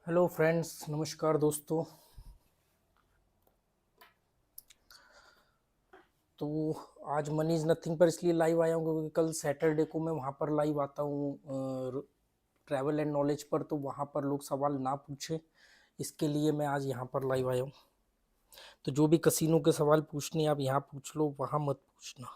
Hello friends, नमस्कार दोस्तों। तो आज मनी इज़ नथिंग पर इसलिए लाइव आया हूँ क्योंकि कल सैटरडे को मैं वहाँ पर लाइव आता हूँ ट्रैवल एंड नॉलेज पर, तो वहाँ पर लोग सवाल ना पूछे, इसके लिए मैं आज यहाँ पर लाइव आया हूँ। तो जो भी कसिनो के सवाल पूछने आप यहाँ पूछ लो, वहाँ मत पूछना।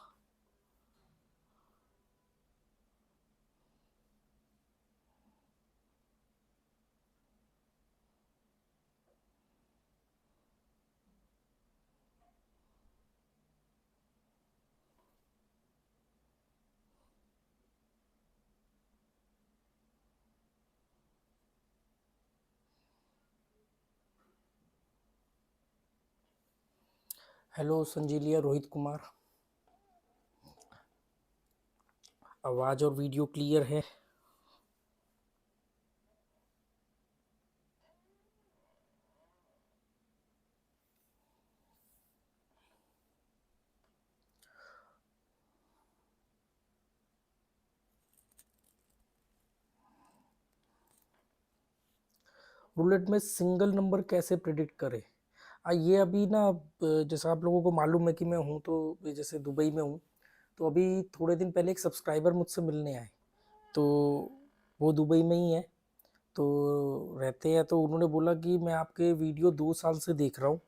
हेलो संजीलिया, रोहित कुमार, आवाज़ और वीडियो क्लियर है? रूलेट में सिंगल नंबर कैसे प्रिडिक्ट करें? ये अभी ना, जैसा आप लोगों को मालूम है कि मैं हूँ तो जैसे दुबई में हूँ, तो अभी थोड़े दिन पहले एक सब्सक्राइबर मुझसे मिलने आए। तो वो दुबई में ही है, तो रहते हैं। तो उन्होंने बोला कि मैं आपके वीडियो 2 साल से देख रहा हूँ,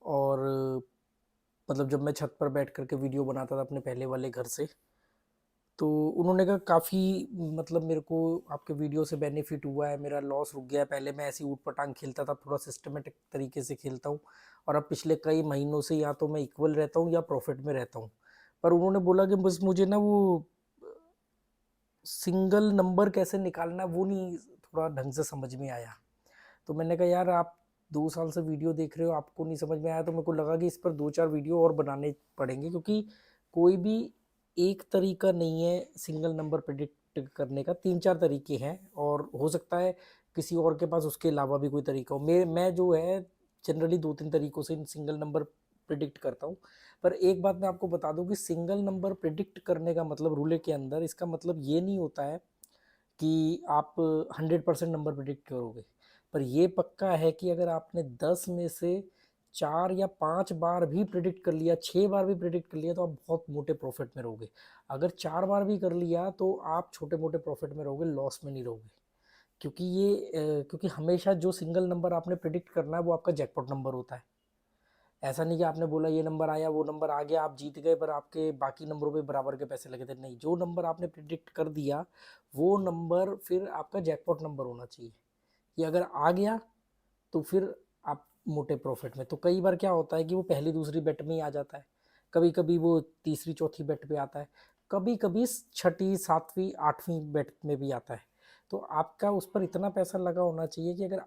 और मतलब जब मैं छत पर बैठ करके वीडियो बनाता था अपने पहले वाले घर से, तो उन्होंने कहा काफ़ी, मतलब मेरे को आपके वीडियो से बेनिफिट हुआ है, मेरा लॉस रुक गया है। पहले मैं ऐसी ऊट पटांग खेलता था, थोड़ा सिस्टमेटिक तरीके से खेलता हूँ, और अब पिछले कई महीनों से या तो मैं इक्वल रहता हूँ या प्रॉफिट में रहता हूँ। पर उन्होंने बोला कि बस मुझे ना वो सिंगल नंबर कैसे निकालना वो नहीं थोड़ा ढंग से समझ में आया। तो मैंने कहा यार, आप 2 साल से वीडियो देख रहे हो, आपको नहीं समझ में आया, तो मेरे को लगा कि इस पर 2-4 वीडियो और बनाने पड़ेंगे, क्योंकि कोई भी एक तरीका नहीं है सिंगल नंबर प्रिडिक्ट करने का, 3-4 तरीके हैं, और हो सकता है किसी और के पास उसके अलावा भी कोई तरीका हो। मैं जो है जनरली 2-3 तरीकों से सिंगल नंबर प्रिडिक्ट करता हूँ। पर एक बात मैं आपको बता दूं कि सिंगल नंबर प्रिडिक्ट करने का मतलब रूले के अंदर, इसका मतलब ये नहीं होता है कि आप 100% नंबर प्रिडिक्ट करोगे। पर ये पक्का है कि अगर आपने 10 में से 4 या 5 बार भी प्रिडिक्ट कर लिया, 6 बार भी प्रिडिक्ट कर लिया, तो आप बहुत मोटे प्रॉफिट में रहोगे। अगर 4 बार भी कर लिया तो आप छोटे मोटे प्रॉफिट में रहोगे, लॉस में नहीं रहोगे। क्योंकि क्योंकि हमेशा जो सिंगल नंबर आपने प्रिडिक्ट करना है वो आपका जैकपॉट नंबर होता है। ऐसा नहीं कि आपने बोला ये नंबर आया, वो नंबर आ गया, आप जीत गए, पर आपके बाकी नंबरों पे बराबर के पैसे लगे थे। नहीं, जो नंबर आपने प्रिडिक्ट कर दिया वो नंबर फिर आपका जैकपॉट नंबर होना चाहिए। ये अगर आ गया तो फिर आप मोटे प्रॉफिट में। तो कई बार क्या होता है कि वो पहली दूसरी बेट में ही आ जाता है, कभी कभी वो तीसरी चौथी बेट पे आता है, कभी कभी छठी सातवीं आठवीं बेट में भी आता है। तो आपका उस पर इतना पैसा लगा होना चाहिए कि अगर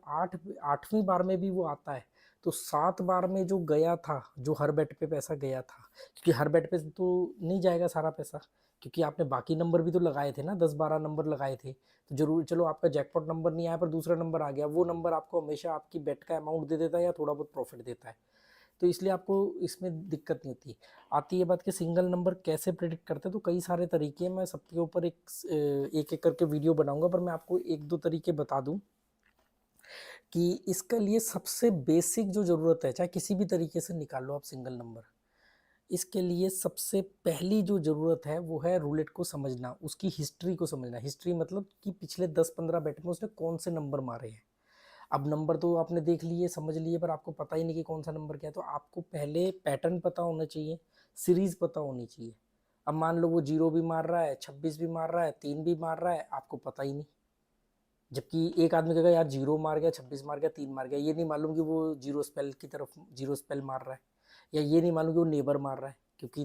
आठवीं बार में भी वो आता है, तो 7 बार में जो गया था, जो हर बेट पे पैसा गया था, क्योंकि हर बेट पे तो नहीं जाएगा सारा पैसा, क्योंकि आपने बाकी नंबर भी तो लगाए थे ना, 10-12 नंबर लगाए थे। तो जरूर, चलो आपका जैकपॉट नंबर नहीं आया पर दूसरा नंबर आ गया, वो नंबर आपको हमेशा आपकी बेट का अमाउंट दे देता है या थोड़ा बहुत प्रॉफिट देता है। तो इसलिए आपको इसमें दिक्कत नहीं होती। आती है बात कि सिंगल नंबर कैसे प्रिडिक्ट करते हैं, तो कई सारे तरीके हैं। मैं सबके ऊपर एक एक करके वीडियो बनाऊंगा, पर मैं आपको 1-2 तरीके बता दूं कि इसके लिए सबसे बेसिक जो ज़रूरत है, चाहे किसी भी तरीके से निकाल लो आप सिंगल नंबर, इसके लिए सबसे पहली जो ज़रूरत है वो है रूलेट को समझना, उसकी हिस्ट्री को समझना। हिस्ट्री मतलब कि पिछले 10-15 बेट में उसने कौन से नंबर मारे हैं। अब नंबर तो आपने देख लिए, समझ लिए, पर आपको पता ही नहीं कि कौन सा नंबर क्या है। तो आपको पहले पैटर्न पता होना चाहिए, सीरीज पता होनी चाहिए। अब मान लो वो 0 भी मार रहा है, 26 भी मार रहा है, 3 भी मार रहा है, आपको पता ही नहीं। जबकि एक आदमी कहेगा यार 0 मार गया, 26 मार गया, 3 मार गया, ये नहीं मालूम कि वो जीरो स्पेल की तरफ जीरो स्पेल मार रहा है, या ये नहीं मालूम कि वो नेबर मार रहा है, क्योंकि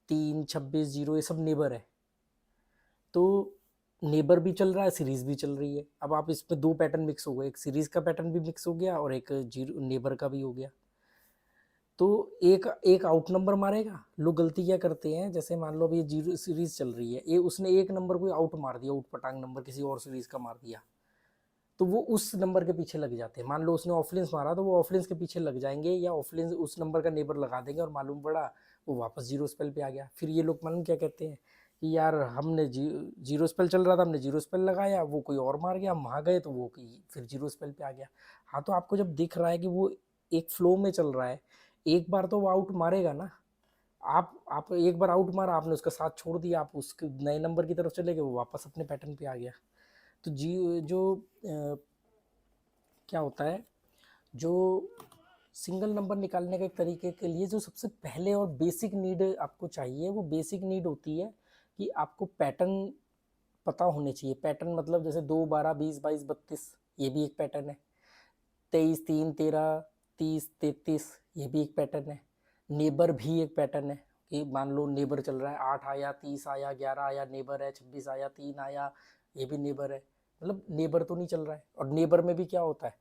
3, 26, 0 ये सब नेबर है। तो नेबर भी चल रहा है, सीरीज भी चल रही है। अब आप इसमें 2 पैटर्न मिक्स हो गए, एक सीरीज का पैटर्न भी मिक्स हो गया और एक जीरो नेबर का भी हो गया। तो एक एक आउट नंबर मारेगा। लोग गलती क्या करते हैं, जैसे मान लो अभी ये जीरो सीरीज चल रही है, ये उसने एक नंबर को आउट मार दिया, आउट पटांग नंबर किसी और सीरीज का मार दिया, तो वो उस नंबर के पीछे लग जाते हैं। मान लो उसने ऑफलेंस मारा, तो वो ऑफलेंस के पीछे लग जाएंगे, या ऑफलेंस उस नंबर का नेबर लगा देंगे, और मालूम पड़ा वो वापस जीरो स्पेल पे आ गया। फिर ये लोग मालूम क्या कहते हैं कि यार हमने जीरो स्पेल चल रहा था, हमने जीरो स्पेल लगाया, वो कोई और मार गया, हम वहाँ गए तो वो फिर जीरो स्पेल पे आ गया। हाँ, तो आपको जब दिख रहा है कि वो एक फ्लो में चल रहा है, एक बार तो वो आउट मारेगा ना। आप एक बार आउट मारा, आपने उसका साथ छोड़ दिया, आप उसके नए नंबर की तरफ चले गए, वो वापस अपने पैटर्न पे आ गया। तो क्या होता है, जो सिंगल नंबर निकालने का एक तरीके के लिए जो सबसे पहले और बेसिक नीड आपको चाहिए, वो बेसिक नीड होती है कि आपको पैटर्न पता होने चाहिए। पैटर्न मतलब जैसे 2, 12, 20, 22, 32, ये भी एक पैटर्न है। 23, 3, 13, 30, 33, ये भी एक पैटर्न है। नेबर भी एक पैटर्न है कि मान लो नेबर चल रहा है, 8 आया, 30 आया, 11 आया, नेबर है, 26 आया, 3 आया, ये भी नेबर है। मतलब नेबर तो नहीं चल रहा है। और नेबर में भी क्या होता है,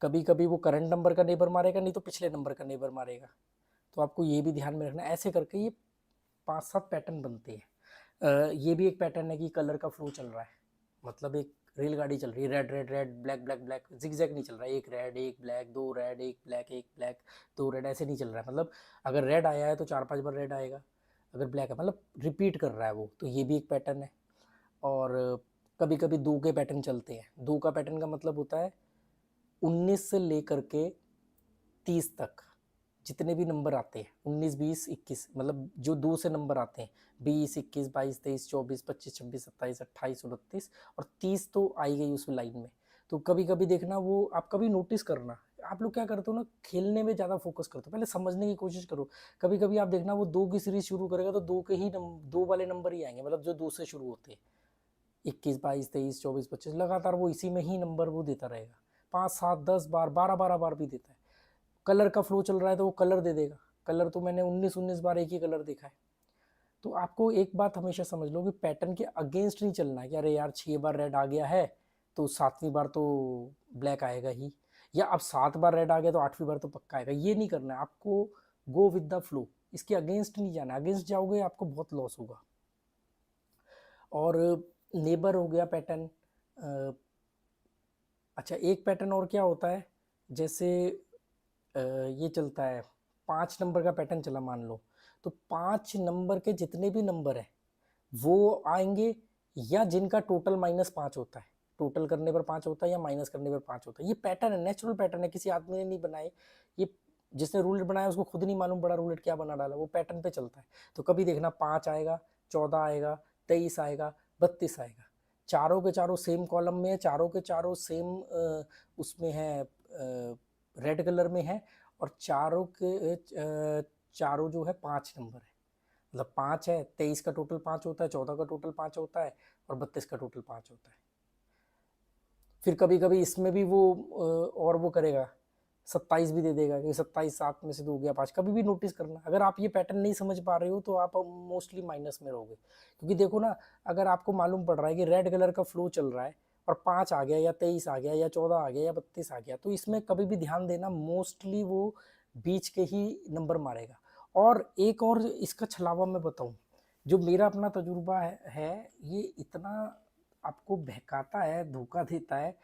कभी कभी वो करंट नंबर का नेबर मारेगा, नहीं तो पिछले नंबर का नेबर मारेगा। तो आपको ये भी ध्यान में रखना। ऐसे करके ये 5-7 पैटर्न बनते हैं। ये भी एक पैटर्न है कि कलर का फ्लो चल रहा है, मतलब एक रेलगाड़ी चल रही है, red red red, black black black, zigzag नहीं चल रहा है, एक रेड एक ब्लैक, दो रेड एक ब्लैक, एक ब्लैक दो रेड, ऐसे नहीं चल रहा है। मतलब अगर रेड आया है तो 4-5 बार रेड आएगा, अगर ब्लैक है मतलब रिपीट कर रहा है वो, तो ये भी एक पैटर्न है। और कभी कभी 2 के पैटर्न चलते हैं। 2 का पैटर्न का मतलब होता है 19 से लेकर के 30 तक जितने भी नंबर आते हैं, 19, 20, 21, मतलब जो 2 से नंबर आते हैं, 20, 21, 22, 23, 24, 25, 26, 27, 28, 29 और 30 तो आई गई उस लाइन में। तो कभी कभी देखना, वो आप कभी नोटिस करना, आप लोग क्या करते हो ना, खेलने में ज़्यादा फोकस करते हो, पहले समझने की कोशिश करो। कभी कभी आप देखना वो 2 की सीरीज शुरू करेगा तो 2 के ही 2 वाले नंबर ही आएंगे, मतलब जो 2 से शुरू होते हैं, 21, 22, 23, 24, 25, लगातार वो इसी में ही नंबर वो देता रहेगा। 5, 7, 10 बार, 12, 12 बार भी देता है। कलर का फ्लो चल रहा है तो वो कलर दे देगा। कलर तो मैंने 19 बार एक ही कलर देखा है। तो आपको एक बात हमेशा समझ लो कि पैटर्न के अगेंस्ट नहीं चलना है कि अरे यार 6 बार रेड आ गया है तो 7वीं बार तो ब्लैक आएगा ही, या अब 7 बार रेड आ गया तो 8वीं बार तो पक्का आएगा। ये नहीं करना है आपको। गो विद द फ्लो, इसके अगेंस्ट नहीं जाना। अगेंस्ट जाओगे आपको बहुत लॉस होगा। और नेबर हो गया पैटर्न। अच्छा, एक पैटर्न और क्या होता है, जैसे ये चलता है 5 नंबर का पैटर्न चला मान लो, तो 5 नंबर के जितने भी नंबर है वो आएंगे, या जिनका टोटल -5 होता है, टोटल करने पर 5 होता है या माइनस करने पर 5 होता है। ये पैटर्न है, नेचुरल पैटर्न है, किसी आदमी ने नहीं बनाए। ये जिसने रूलेट बनाया उसको खुद नहीं मालूम बड़ा रूलेट क्या बना डाला, वो पैटर्न पे चलता है। तो कभी देखना 5 आएगा, 14 आएगा, 23 आएगा, 32 आएगा, चारों के चारों सेम कॉलम में है, चारों के चारों सेम उसमें है, रेड कलर में है, और चारों जो है 5 नंबर है। मतलब 5 है, 23 का टोटल 5 होता है, 14 का टोटल 5 होता है, और 32 का टोटल 5 होता है। फिर कभी कभी इसमें भी वो और वो करेगा, 27 भी दे देगा कि 27 7 में से 2 गया 5। कभी भी नोटिस करना, अगर आप ये पैटर्न नहीं समझ पा रहे हो तो आप मोस्टली माइनस में रहोगे। क्योंकि देखो ना, अगर आपको मालूम पड़ रहा है कि रेड कलर का फ्लो चल रहा है और 5 आ गया या 23 आ गया या 14 आ गया या 32 आ गया, तो इसमें कभी भी ध्यान देना, मोस्टली वो बीच के ही नंबर मारेगा। और एक और इसका छलावा मैं बताऊं, जो मेरा अपना तजुर्बा है, ये इतना आपको बहकाता है, धोखा देता है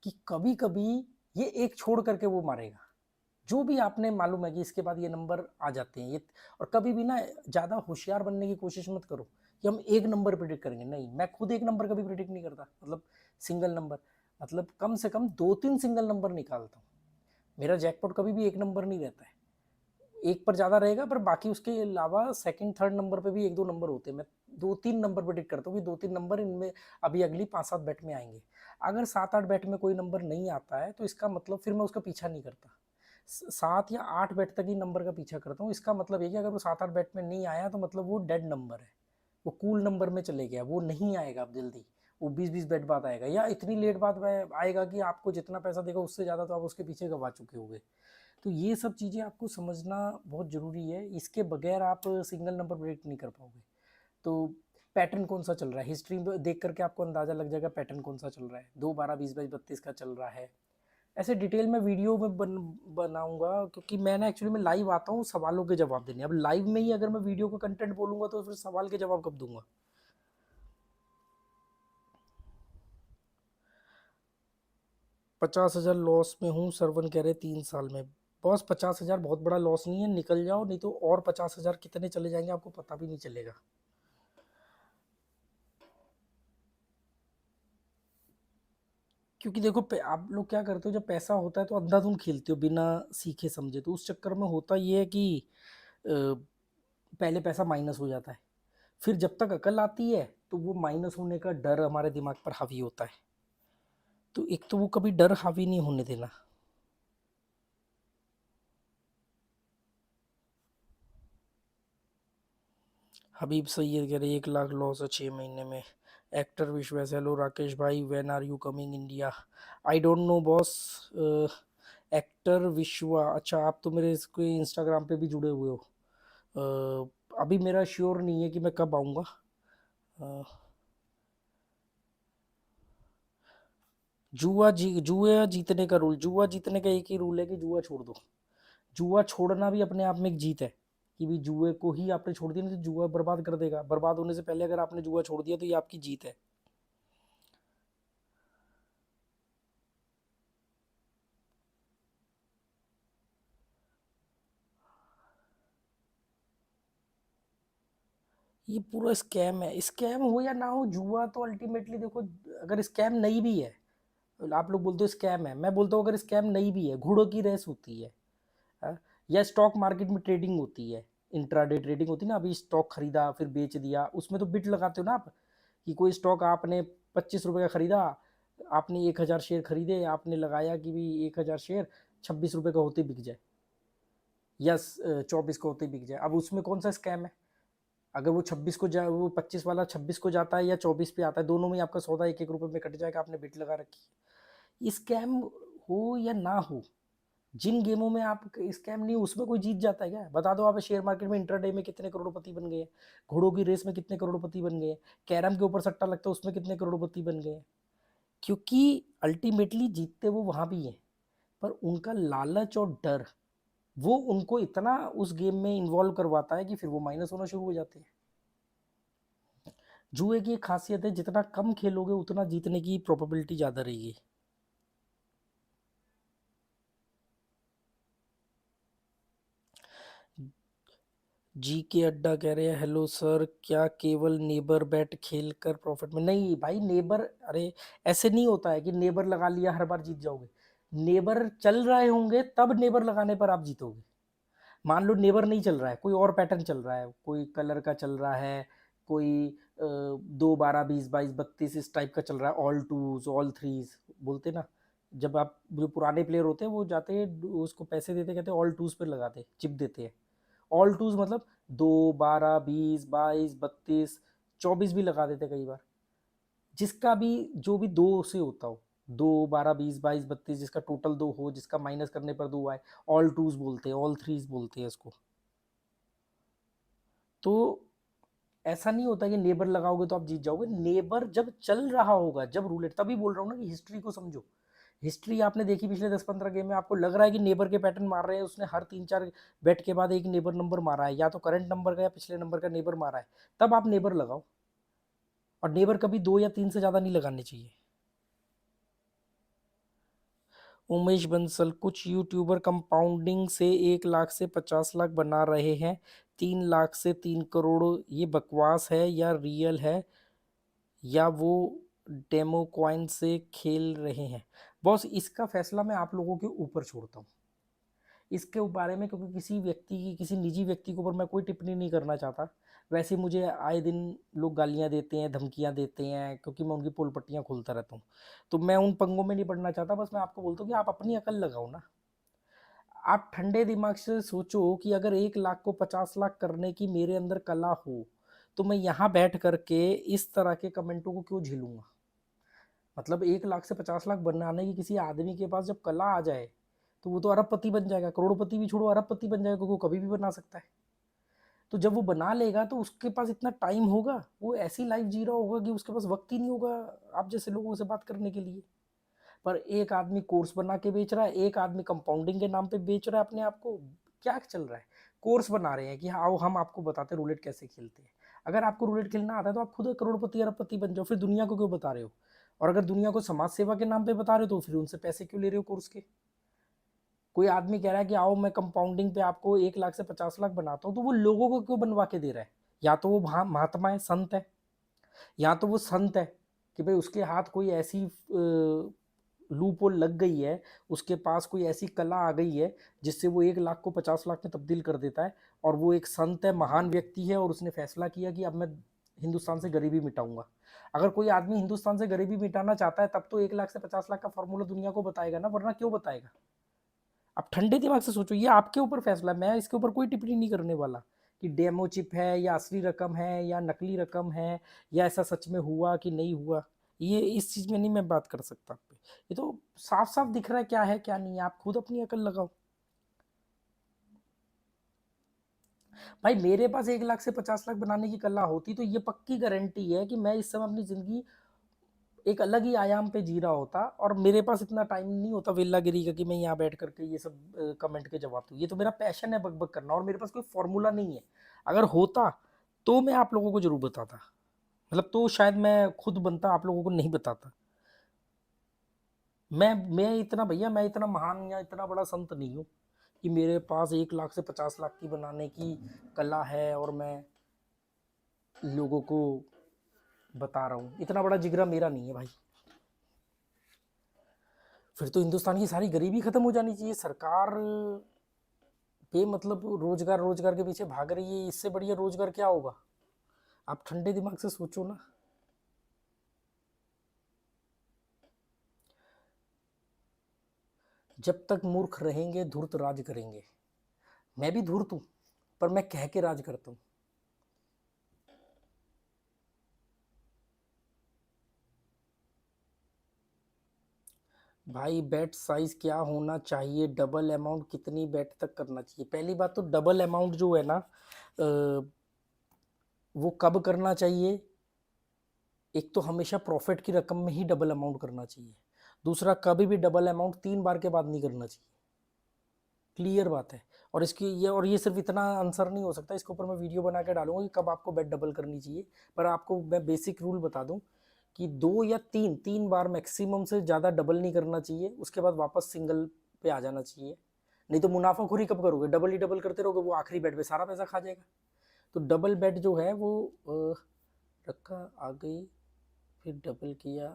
कि कभी कभी ये एक छोड़ करके वो मारेगा, जो भी आपने मालूम है कि इसके बाद ये नंबर आ जाते हैं ये। और कभी भी ना ज़्यादा होशियार बनने की कोशिश मत करो कि हम एक नंबर प्रिडिक्ट करेंगे, नहीं, मैं खुद एक नंबर कभी प्रिडिक्ट नहीं करता, मतलब सिंगल नंबर, मतलब कम से कम 2-3 सिंगल नंबर निकालता हूँ। मेरा जैकपॉट कभी भी एक नंबर नहीं रहता है, एक पर ज़्यादा रहेगा, पर बाकी उसके अलावा सेकंड थर्ड नंबर पे भी 1-2 नंबर होते हैं। मैं 2-3 नंबर प्रेडिक्ट करता हूँ कि 2-3 नंबर इनमें अभी अगली 5-7 बैट में आएंगे। अगर 7-8 बैट में कोई नंबर नहीं आता है तो इसका मतलब फिर मैं उसका पीछा नहीं करता, 7 या 8 बैट तक ही नंबर का पीछा करता हूँ। इसका मतलब ये कि अगर वो 7-8 बैट में नहीं आया तो मतलब वो डेड नंबर है, वो कूल नंबर में चले गया, वो नहीं आएगा अब जल्दी, वो 20-20 बैट बाद आएगा, या इतनी लेट बाद आएगा कि आपको जितना पैसा देगा उससे ज़्यादा तो आप उसके पीछे गवा चुके होंगे। तो ये सब चीज़ें आपको समझना बहुत ज़रूरी है, इसके बगैर आप सिंगल नंबर प्रेडिक्ट नहीं कर पाओगे। तो पैटर्न कौन सा चल रहा है, हिस्ट्री देख करके आपको अंदाज़ा लग जाएगा पैटर्न कौन सा चल रहा है। 2, 12, 20, 22, 32 का चल रहा है। ऐसे डिटेल में वीडियो में बनाऊंगा, क्योंकि मैं ना एक्चुअली में लाइव आता हूँ सवालों के जवाब देने। अब लाइव में ही अगर मैं वीडियो का कंटेंट बोलूँगा तो फिर सवाल के जवाब कब दूंगा। 50,000 लॉस में हूँ, सरवन कह रहे 3 साल में। बॉस 50,000 बहुत बड़ा लॉस नहीं है, निकल जाओ, नहीं तो और 50,000 कितने चले जाएंगे आपको पता भी नहीं चलेगा। क्योंकि देखो आप लोग क्या करते हो, जब पैसा होता है तो अंधाधुंध खेलते हो बिना सीखे समझे, तो उस चक्कर में होता ये है कि अ, पहले पैसा माइनस हो जाता है, फिर जब तक अकल आती है तो वो माइनस होने का डर हमारे दिमाग पर हावी होता है। तो एक तो वो कभी डर हावी नहीं होने देना। हबीब सैयद कह रहे 1 लाख लॉस है 6 महीने में। एक्टर विश्वास, हेलो राकेश भाई, when are you coming India? I don't know boss. Actor Vishwa, अच्छा आप तो मेरे इसके इंस्टाग्राम पे भी जुड़े हुए हो। अभी मेरा श्योर नहीं है कि मैं कब आऊँगा। जुआ जीतने का रूल, जुआ जीतने का एक ही रूल है कि जुआ छोड़ दो। जुआ छोड़ना भी अपने आप में एक जीत है, कि भी जुए को ही आपने छोड़ दिया, नहीं तो जुआ बर्बाद कर देगा। बर्बाद होने से पहले अगर आपने जुआ छोड़ दिया तो ये आपकी जीत है। ये पूरा स्कैम है, स्कैम हो या ना हो, जुआ तो अल्टीमेटली देखो, अगर स्कैम नहीं भी है, आप लोग बोलते हो स्कैम है, मैं बोलता हूँ अगर स्कैम नहीं भी है, घोड़ों की रेस होती है। हाँ? या स्टॉक मार्केट में ट्रेडिंग होती है, इंट्राडे ट्रेडिंग होती है ना, अभी स्टॉक खरीदा फिर बेच दिया, उसमें तो बिट लगाते हो ना आप, कि कोई स्टॉक आपने 25 रुपये का खरीदा, आपने 1,000 शेयर खरीदे, आपने लगाया कि भी 1,000 शेयर 26 रुपये का होते बिक जाए, या 24 का होते बिक जाए, अब उसमें कौन सा स्कैम है? अगर वो 26 को जा वो 25 वाला 26 को जाता है या 24 पे आता है, दोनों में आपका सौदा 1-1 रुपये में कट जाएगा, आपने बिट लगा रखी है। स्कैम हो या ना हो, जिन गेमों में आप स्कैम नहीं, उसमें कोई जीत जाता है क्या? बता दो आप, शेयर मार्केट में इंट्राडे में कितने करोड़पति बन गए, घोड़ों की रेस में कितने करोड़पति बन गए, कैरम के ऊपर सट्टा लगता है उसमें कितने करोड़पति बन गए। क्योंकि अल्टीमेटली जीतते वो वहां भी हैं, पर उनका लालच और डर वो उनको इतना उस गेम में इन्वॉल्व करवाता है कि फिर वो माइनस होना शुरू हो जाते हैं। जुए की एक खासियत है, जितना कम खेलोगे उतना जीतने की प्रोबेबिलिटी ज़्यादा रहेगी। जी के अड्डा कह रहे हैं, हेलो सर, क्या केवल नेबर बैट खेल कर प्रॉफिट में? नहीं भाई, नेबर, अरे ऐसे नहीं होता है कि नेबर लगा लिया हर बार जीत जाओगे। नेबर चल रहे होंगे तब नेबर लगाने पर आप जीतोगे। मान लो नेबर नहीं चल रहा है, कोई और पैटर्न चल रहा है, कोई कलर का चल रहा है, कोई 2, 12, 20, 22, 32 इस टाइप का चल रहा है, ऑल टूज ऑल थ्रीज बोलते ना, जब आप जो पुराने प्लेयर होते हैं वो जाते हैं उसको पैसे देते, कहते हैं ऑल टूज पर लगाते, चिप देते हैं। ऑल टूज मतलब 2, 12, 20, 22, 32, 24 भी लगा देते कई बार, जिसका भी जो भी दो से होता हो, 2, 12, 20, 22, 32, जिसका टोटल 2 हो, जिसका माइनस करने पर 2 आए, ऑल टूज बोलते हैं, ऑल थ्रीज बोलते हैं इसको। तो ऐसा नहीं होता कि नेबर लगाओगे तो आप जीत जाओगे, नेबर जब चल रहा होगा, जब रूलेट, तभी बोल रहा हूँ ना कि हिस्ट्री को समझो। हिस्ट्री आपने देखी पिछले 10-15 गेम में, आपको लग रहा है कि नेबर के पैटर्न मार रहे हैं, उसने हर 3-4 बैट के बाद एक नेबर नंबर मारा है, या तो करंट नंबर का या पिछले नंबर का नेबर मारा है, तब आप नेबर लगाओ। और नेबर कभी 2 या 3 से ज़्यादा नहीं लगाने चाहिए। उमेश बंसल, कुछ यूट्यूबर कंपाउंडिंग से 1 लाख से 50 लाख बना रहे हैं, 3 लाख से 3 करोड़, ये बकवास है या रियल है, या वो डेमो कॉइन से खेल रहे हैं? बॉस इसका फैसला मैं आप लोगों के ऊपर छोड़ता हूँ, इसके बारे में, क्योंकि किसी व्यक्ति की, किसी निजी व्यक्ति के ऊपर मैं कोई टिप्पणी नहीं करना चाहता। वैसे मुझे आए दिन लोग गालियाँ देते हैं, धमकियाँ देते हैं, क्योंकि मैं उनकी पोल पट्टियाँ खोलता रहता हूँ, तो मैं उन पंगों में नहीं पड़ना चाहता। बस मैं आपको बोलता हूँ कि आप अपनी अकल लगाओ ना, आप ठंडे दिमाग से सोचो कि अगर 1 लाख को 50 लाख करने की मेरे अंदर कला हो, तो मैं यहाँ बैठ करके इस तरह के कमेंटों को क्यों झेलूंगा? मतलब 1 लाख से 50 लाख बनाने की किसी आदमी के पास जब कला आ जाए, तो वो तो अरबपति बन जाएगा, करोड़पति भी छोड़ो, अरबपति बन जाएगा, क्योंकि वो कभी भी बना सकता है। तो जब वो बना लेगा तो उसके पास इतना टाइम होगा, वो ऐसी लाइफ जी रहा होगा कि उसके पास वक्त ही नहीं होगा आप जैसे लोगों से बात करने के लिए। पर एक आदमी कोर्स बना के बेच रहा है, एक आदमी कंपाउंडिंग के नाम पे बेच रहा है अपने आप को। क्या चल रहा है? कोर्स बना रहे हैं कि आओ हम आपको बताते हैं रूलेट कैसे खेलते हैं। अगर आपको रूलेट खेलना आता है तो आप खुद करोड़पति अरबपति बन जाओ, फिर दुनिया को क्यों बता रहे हो? और अगर दुनिया को समाज सेवा के नाम पे बता रहे हो तो फिर उनसे पैसे क्यों ले रहे हो कोर्स के? कोई आदमी कह रहा है कि आओ मैं कंपाउंडिंग पे आपको 1 लाख से 50 लाख बनाता हूँ, तो वो लोगों को क्यों बनवा के दे रहा है? या तो वो महात्मा है, संत है, या तो वो संत है कि भाई उसके हाथ कोई ऐसी लूप होल लग गई है, उसके पास कोई ऐसी कला आ गई है जिससे वो 1 लाख को 50 लाख में तब्दील कर देता है, और वो एक संत है, महान व्यक्ति है, और उसने फैसला किया कि अब मैं हिंदुस्तान से गरीबी मिटाऊंगा। अगर कोई आदमी हिंदुस्तान से गरीबी मिटाना चाहता है तब तो 1 लाख से 50 लाख का फॉर्मूला दुनिया को बताएगा ना, वरना क्यों बताएगा? आप ठंडे दिमाग से सोचो, ये आपके ऊपर फैसला है, मैं इसके ऊपर कोई टिप्पणी नहीं करने वाला कि डेमो चिप है या असली रकम है या नकली रकम है या ऐसा सच में हुआ कि नहीं हुआ। ये इस चीज में नहीं मैं बात कर सकता आप पे। ये तो साफ साफ दिख रहा है क्या है क्या नहीं है, आप खुद अपनी अकल लगाओ। भाई मेरे पास 1 लाख से 50 लाख बनाने की कला होती तो ये पक्की गारंटी है कि मैं इस समय अपनी जिंदगी एक अलग ही आयाम पे जी रहा होता, और मेरे पास इतना टाइम नहीं होता वेल्लागिरी का कि मैं यहाँ बैठ करके ये सब कमेंट के जवाब दूँ। ये तो मेरा पैशन है बकबक करना, और मेरे पास कोई फॉर्मूला नहीं है। अगर होता तो मैं आप लोगों को जरूर बताता, मतलब तो शायद मैं खुद बनता, आप लोगों को नहीं बताता। मैं इतना भैया, मैं इतना महान या इतना बड़ा संत नहीं हूँ कि मेरे पास 1 लाख से 50 लाख की बनाने की कला है और मैं लोगों को बता रहा हूँ। इतना बड़ा जिगरा मेरा नहीं है भाई। फिर तो हिंदुस्तान की सारी गरीबी खत्म हो जानी चाहिए। सरकार मतलब रोजगार रोजगार के पीछे भाग रही है, इससे बढ़िया रोजगार क्या होगा? आप ठंडे दिमाग से सोचो ना। जब तक मूर्ख रहेंगे धूर्त राज करेंगे। मैं भी धूर्त हूं, पर मैं कह के राज करता हूं। भाई बेट साइज क्या होना चाहिए, डबल अमाउंट कितनी बेट तक करना चाहिए? पहली बात तो डबल अमाउंट जो है ना, वो कब करना चाहिए? एक तो हमेशा प्रॉफिट की रकम में ही डबल अमाउंट करना चाहिए। दूसरा, कभी भी डबल अमाउंट 3 बार के बाद नहीं करना चाहिए। क्लियर बात है। और इसकी ये सिर्फ इतना आंसर नहीं हो सकता, इसके ऊपर मैं वीडियो बना के डालूंगा कि कब आपको बेट डबल करनी चाहिए। पर आपको मैं बेसिक रूल बता दूं कि 2 या 3 बार मैक्सिमम से ज़्यादा डबल नहीं करना चाहिए, उसके बाद वापस सिंगल पे आ जाना चाहिए। नहीं तो मुनाफाखोरी कब करोगे? डबल ही डबल करते रहोगे, वो आखिरी बेट पे सारा पैसा खा जाएगा। तो डबल बेट जो है वो रखा, आ गई, फिर डबल किया,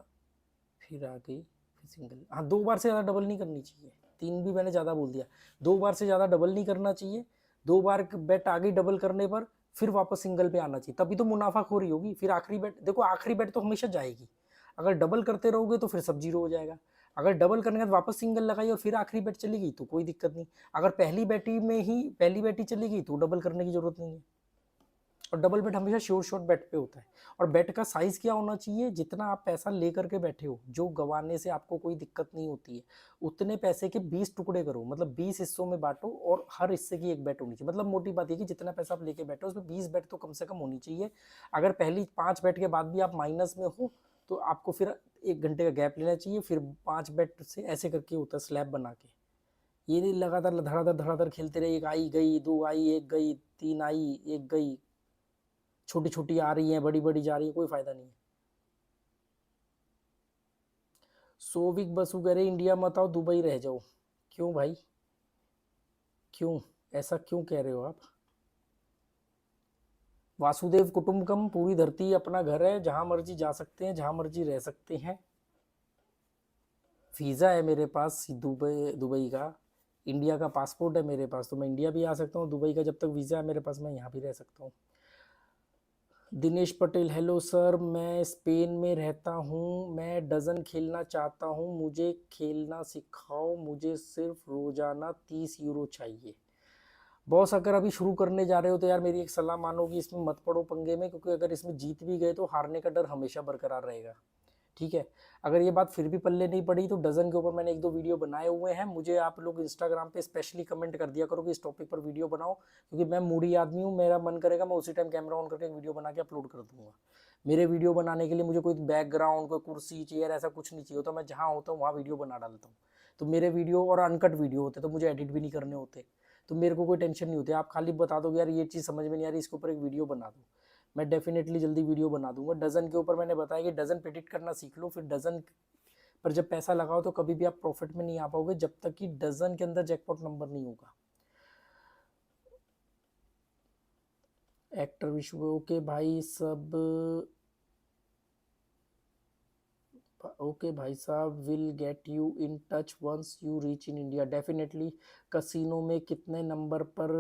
फिर आ गई, फिर सिंगल। हाँ, 2 बार से ज़्यादा डबल नहीं करनी चाहिए। 3 भी मैंने ज़्यादा बोल दिया। 2 बार से ज़्यादा डबल नहीं करना चाहिए। 2 बार बेट आ गई डबल करने पर, फिर वापस सिंगल पे आना चाहिए, तभी तो मुनाफाखोरी होगी। फिर आखिरी बेट देखो, आखिरी बेट तो हमेशा जाएगी। अगर डबल करते रहोगे तो फिर सब जीरो हो जाएगा। अगर डबल करने के बाद वापस सिंगल लगाई और फिर आखिरी बेट चली गई तो कोई दिक्कत नहीं। अगर पहली बेटी चली गई तो डबल करने की जरूरत नहीं है। और डबल बेट हमेशा श्योर शॉट बेट पे होता है। और बेट का साइज क्या होना चाहिए? जितना आप पैसा लेकर के बैठे हो, जो गंवाने से आपको कोई दिक्कत नहीं होती है, उतने पैसे के 20 टुकड़े करो, मतलब 20 हिस्सों में बांटो, और हर हिस्से की एक बेट होनी चाहिए। मतलब मोटी बात है कि जितना पैसा आप लेके बैठे हो उसमें 20 बेट तो कम से कम होनी चाहिए। अगर पहली 5 बेट के बाद भी आप माइनस में हो तो आपको फिर 1 घंटे का गैप लेना चाहिए, फिर 5 बेट से ऐसे करके होता है स्लैब बना के। ये नहीं लगातार धड़ाधड़ धड़ाधड़ खेलते रहे, एक आई गई, दो आई, एक गई, तीन आई, एक गई, छोटी छोटी आ रही है, बड़ी बड़ी जा रही है, कोई फायदा नहीं है। सोविक बसु कह रहे इंडिया मत आओ, दुबई रह जाओ। क्यों भाई, क्यों? ऐसा क्यों कह रहे हो आप? वासुदेव कुटुंबकम, पूरी धरती अपना घर है, जहां मर्जी जा सकते हैं, जहां मर्जी रह सकते हैं। वीज़ा है मेरे पास दुबई दुबई का। इंडिया का पासपोर्ट है मेरे पास, तो मैं इंडिया भी आ सकता हूँ। दुबई का जब तक वीज़ा है मेरे पास, मैं यहाँ भी रह सकता हूँ। दिनेश पटेल, हेलो सर, मैं स्पेन में रहता हूँ, मैं डजन खेलना चाहता हूँ, मुझे खेलना सिखाओ, मुझे सिर्फ रोजाना 30 यूरो चाहिए। बॉस, अगर अभी शुरू करने जा रहे हो तो यार मेरी एक सलाह मानो कि इसमें मत पड़ो पंगे में, क्योंकि अगर इसमें जीत भी गए तो हारने का डर हमेशा बरकरार रहेगा। ठीक है? अगर ये बात फिर भी पल्ले नहीं पड़ी तो डजन के ऊपर मैंने 1-2 वीडियो बनाए हुए हैं, मुझे आप लोग इंस्टाग्राम पे स्पेशली कमेंट कर दिया करो कि इस टॉपिक पर वीडियो बनाओ, क्योंकि मैं मूडी आदमी हूँ, मेरा मन करेगा मैं उसी टाइम कैमरा ऑन करके एक वीडियो बना के अपलोड कर दूंगा। मेरे वीडियो बनाने के लिए मुझे कोई बैकग्राउंड, कोई कुर्सी, चेयर ऐसा कुछ नहीं चाहिए होता, मैं जहाँ होता हूँ वहाँ वीडियो बना डालता हूँ। तो मेरे वीडियो और अनकट वीडियो होते तो मुझे एडिट भी नहीं करने होते, तो मेरे को कोई टेंशन नहीं होती। आप खाली बता दो यार ये चीज़ समझ में नहीं आ रही, इसके ऊपर एक वीडियो बना दो, मैं डेफिनेटली जल्दी वीडियो बना दूंगा। डजन के ऊपर मैंने बताया कि डजन प्रेडिक्ट करना सीख लो, फिर डजन पर जब पैसा लगाओ तो कभी भी आप प्रॉफिट में नहीं आ पाओगे जब तक कि डजन के अंदर जैकपॉट नंबर नहीं होगा। एक्टर विश्व, ओके भाई सब, ओके भाई साहब, will get you in touch once you reach in India. Definitely. Casino में कितने नंबर पर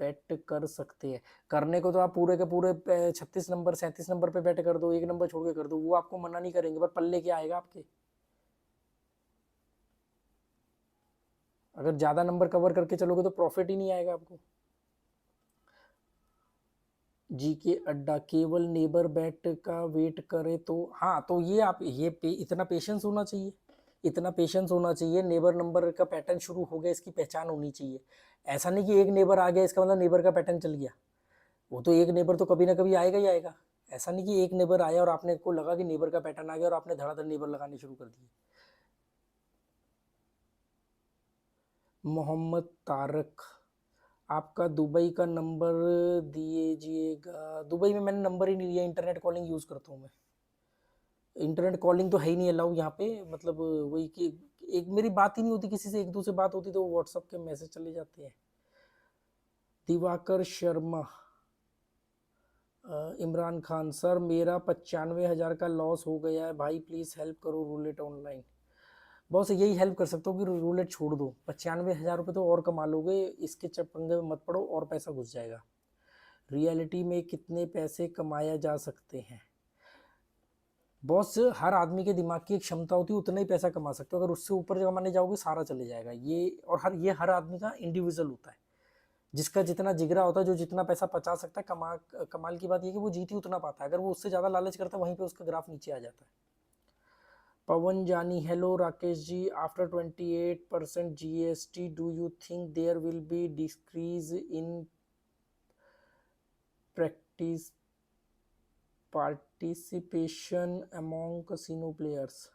बेट कर सकते हैं? करने को तो आप पूरे के पूरे 36 नंबर 37 नंबर पे बेट कर दो, एक नंबर छोड़ के कर दो, वो आपको मना नहीं करेंगे, पर पल्ले क्या आएगा आपके? अगर ज़्यादा नंबर कवर करके चलोगे तो प्रॉफिट ही नहीं आएगा आपको। जी के अड्डा, केवल नेबर बैट का वेट करे तो हाँ, तो ये आप इतना पेशेंस होना चाहिए, इतना पेशेंस होना चाहिए। नेबर नंबर का पैटर्न शुरू हो गया, इसकी पहचान होनी चाहिए। ऐसा नहीं कि एक नेबर आ गया इसका मतलब नेबर का पैटर्न चल गया। वो तो एक नेबर तो कभी ना कभी आएगा ही आएगा। ऐसा नहीं कि एक नेबर आया और आपने को लगा कि नेबर का पैटर्न आ गया और आपने धड़ाधड़ नेबर लगाने शुरू कर दिए। मोहम्मद तारक, आपका दुबई का नंबर दीजिएगा। दुबई में मैंने नंबर ही नहीं लिया, इंटरनेट कॉलिंग यूज़ करता हूँ मैं। इंटरनेट कॉलिंग तो है ही नहीं अलाउ यहाँ पे, मतलब वही कि एक मेरी बात ही नहीं होती किसी से, एक दूसरे बात होती तो व्हाट्सअप के मैसेज चले जाते हैं। दिवाकर शर्मा, इमरान खान, सर मेरा 95,000 का लॉस हो गया है भाई, प्लीज़ हेल्प करो, रूलेट ऑनलाइन। बॉस यही हेल्प कर सकता हूँ कि रूलेट छोड़ दो। 95,000 रुपये तो और कमा लोगे, इसके चपंगे में मत पड़ो और पैसा घुस जाएगा। रियलिटी में कितने पैसे कमाया जा सकते हैं? बॉस हर आदमी के दिमाग की एक क्षमता होती है, उतना ही पैसा कमा सकते हो। अगर उससे ऊपर कमाने जाओगे सारा चले जाएगा ये। और हर आदमी का इंडिविजुअल होता है, जिसका जितना जिगरा होता है, जो जितना पैसा पचा सकता है। कमाल की बात ये कि वो जीत ही उतना पाता है। अगर वो उससे ज़्यादा लालच करता है, वहीं पे उसका ग्राफ नीचे आ जाता है। Pawan Jani, hello Rakesh ji, after 28% GST do you think there will be decrease in practice participation among casino players?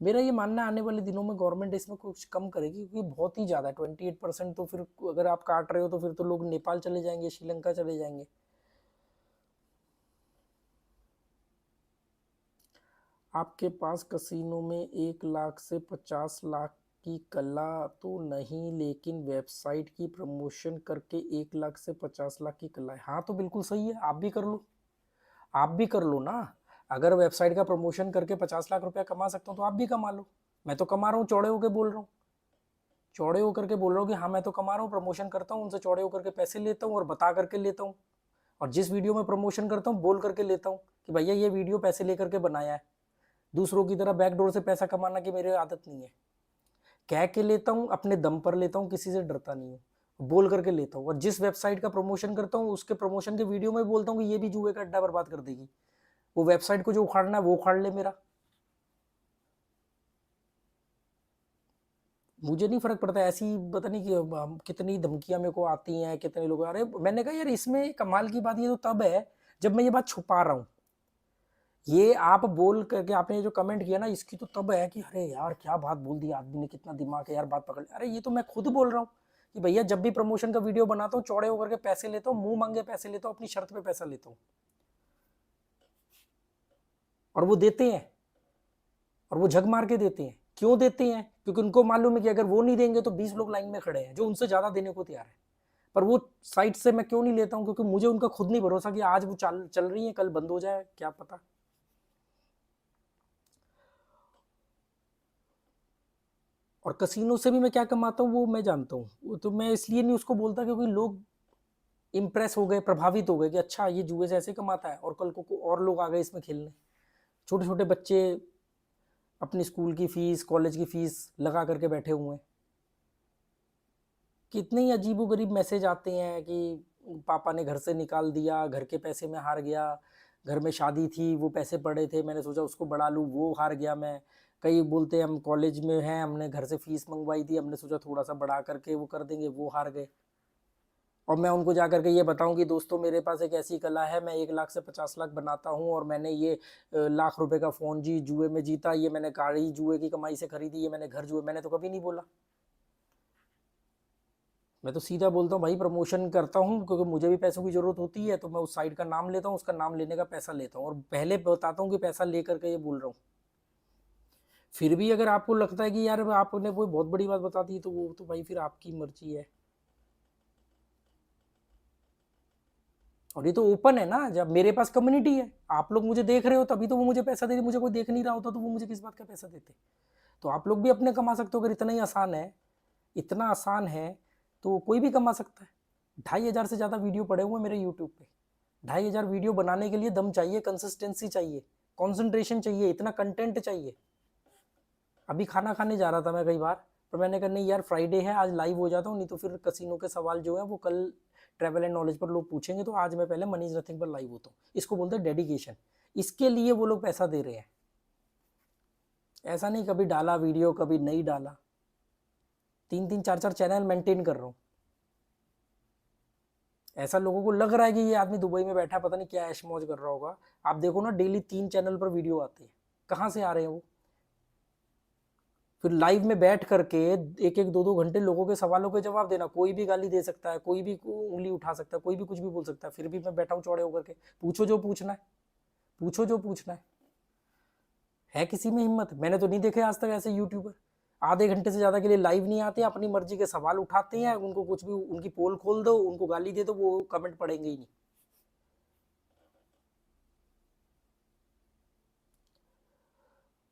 मेरा ये मानना है आने वाले दिनों में गवर्नमेंट इसमें कुछ कम करेगी, क्योंकि बहुत ही ज़्यादा है 28%। तो फिर अगर आप काट रहे हो तो फिर तो लोग नेपाल चले जाएंगे, श्रीलंका चले जाएंगे। आपके पास कसिनो में 1 लाख से 50 लाख की कला तो नहीं, लेकिन वेबसाइट की प्रमोशन करके 1 लाख से 50 लाख की कला है। हाँ तो बिल्कुल सही है, आप भी कर लो, आप भी कर लो ना। अगर वेबसाइट का प्रमोशन करके 50 लाख रुपया कमा सकता हूँ तो आप भी कमा लो। मैं तो कमा रहा हूँ, चौड़े होकर बोल रहा हूँ, चौड़े होकर के बोल रहा हूँ कि हाँ मैं तो कमा रहा हूँ, प्रमोशन करता हूँ, उनसे चौड़े होकर के पैसे लेता हूँ और बता करके लेता हूँ। और जिस वीडियो में प्रमोशन करता हूँ बोल करके लेता हूँ कि भैया ये वीडियो पैसे लेकर के बनाया है। दूसरों की तरह बैकडोर से पैसा कमाना की मेरी आदत नहीं है। कह के लेता हूँ, अपने दम पर लेता हूँ, किसी से डरता नहीं हूँ, बोल करके लेता हूँ। और जिस वेबसाइट का प्रमोशन करता हूँ उसके प्रमोशन के वीडियो में बोलता हूँ कि ये भी जुए का अड्डा बर्बाद कर देगी। वो वेबसाइट को जो उखाड़ना है वो उखाड़ ले मेरा, मुझे नहीं फर्क पड़ता। ऐसी पता नहीं कि कितनी धमकियां मेरे को आती हैं, कितने लोग। अरे मैंने कहा यार इसमें कमाल की बात ये तो तब है जब मैं ये बात छुपा रहा हूँ। ये आप बोल करके आपने जो कमेंट किया ना, इसकी तो तब है कि अरे यार क्या बात बोल दी आदमी ने, कितना दिमाग है यार, बात पकड़। अरे ये तो मैं खुद बोल रहा हूँ कि भैया जब भी प्रमोशन का वीडियो बनाता हूँ चौड़े होकर के पैसे लेता हूँ, मुंह मांगे पैसे लेता हूँ, अपनी शर्त पे पैसा लेता हूँ। और वो देते हैं, और वो झग मार के देते हैं। क्यों देते हैं? क्योंकि उनको मालूम है कि अगर वो नहीं देंगे तो 20 लोग लाइन में खड़े हैं जो उनसे ज्यादा देने को तैयार है। पर वो साइट से मैं क्यों नहीं लेता हूँ? क्योंकि मुझे उनका खुद नहीं भरोसा कि आज वो चल रही है, कल बंद हो जाए, क्या पता। और कसिनो से भी मैं क्या कमाता हूँ वो मैं जानता हूँ। तो मैं इसलिए नहीं उसको बोलता क्योंकि लोग इम्प्रेस हो गए, प्रभावित हो गए कि अच्छा ये जुए से ऐसे कमाता है, और कल को और लोग आ गए इसमें खेलने। छोटे छोटे बच्चे अपनी स्कूल की फीस, कॉलेज की फीस लगा करके बैठे हुए हैं। कितने ही अजीबोगरीब मैसेज आते हैं कि पापा ने घर से निकाल दिया, घर के पैसे में हार गया, घर में शादी थी वो पैसे पड़े थे, मैंने सोचा उसको बढ़ा लूँ, वो हार गया मैं। कई बोलते हैं हम कॉलेज में हैं, हमने घर से फीस मंगवाई थी, हमने सोचा थोड़ा सा बढ़ा करके वो कर देंगे, वो हार गए। और मैं उनको जा करके ये बताऊं कि दोस्तों मेरे पास एक ऐसी कला है, मैं 1 लाख से 50 लाख बनाता हूँ, और मैंने ये लाख रुपए का फ़ोन जी जुए में जीता, ये मैंने गाड़ी जुए की कमाई से खरीदी, ये मैंने घर जुए। मैंने तो कभी नहीं बोला। मैं तो सीधा बोलता हूँ भाई प्रमोशन करता हूँ क्योंकि मुझे भी पैसों की ज़रूरत होती है, तो मैं उस साइट का नाम लेता हूँ, उसका नाम लेने का पैसा लेता हूँ, और पहले बताता हूँ कि पैसा ले करके ये बोल रहा हूँ। फिर भी अगर आपको लगता है कि यार आपने कोई बहुत बड़ी बात बता दी तो वो तो भाई फिर आपकी मर्जी है। और ये तो ओपन है ना, जब मेरे पास कम्युनिटी है, आप लोग मुझे देख रहे हो तभी तो वो मुझे पैसा दे रहे, मुझे कोई देख नहीं रहा होता तो वो मुझे किस बात का पैसा देते। तो आप लोग भी अपने कमा सकते हो, अगर इतना ही आसान है, इतना आसान है तो कोई भी कमा सकता है। 2,500 से ज़्यादा वीडियो पड़े हुए मेरे यूट्यूब पे। 2,500 वीडियो बनाने के लिए दम चाहिए, कंसिस्टेंसी चाहिए, कॉन्सेंट्रेशन चाहिए, इतना कंटेंट चाहिए। अभी खाना खाने जा रहा था मैं कई बार, पर मैंने कहा नहीं यार फ्राइडे है, आज लाइव हो जाता हूँ, नहीं तो फिर कसिनो के सवाल जो है वो कल ट्रैवल एंड नॉलेज पर लोग पूछेंगे, तो आज मैं पहले मनी इज नथिंग पर लाइव होता हूँ। इसको बोलते हैं डेडिकेशन, इसके लिए वो लोग पैसा दे रहे हैं। ऐसा नहीं कभी डाला वीडियो कभी नहीं डाला, 3-3 4-4 चैनल मेंटेन कर रहा हूँ। ऐसा लोगों को लग रहा है कि ये आदमी दुबई में बैठा पता नहीं क्या ऐश मौज कर रहा होगा। आप देखो ना, डेली 3 चैनल पर वीडियो आते हैं, कहाँ से आ रहे हैं वो? फिर लाइव में बैठ करके 1-1 2-2 घंटे लोगों के सवालों के जवाब देना। कोई भी गाली दे सकता है, कोई भी उंगली उठा सकता है, कोई भी कुछ भी बोल सकता है, फिर भी मैं बैठा हूँ चौड़े होकर के, पूछो जो पूछना है, पूछो जो पूछना है किसी में हिम्मत? मैंने तो नहीं देखे आज तक ऐसे यूट्यूबर आधे घंटे से ज़्यादा के लिए लाइव नहीं आते, अपनी मर्जी के सवाल उठाते हैं, उनको कुछ भी, उनकी पोल खोल दो, उनको गाली दे दो, वो कमेंट पढ़ेंगे ही नहीं।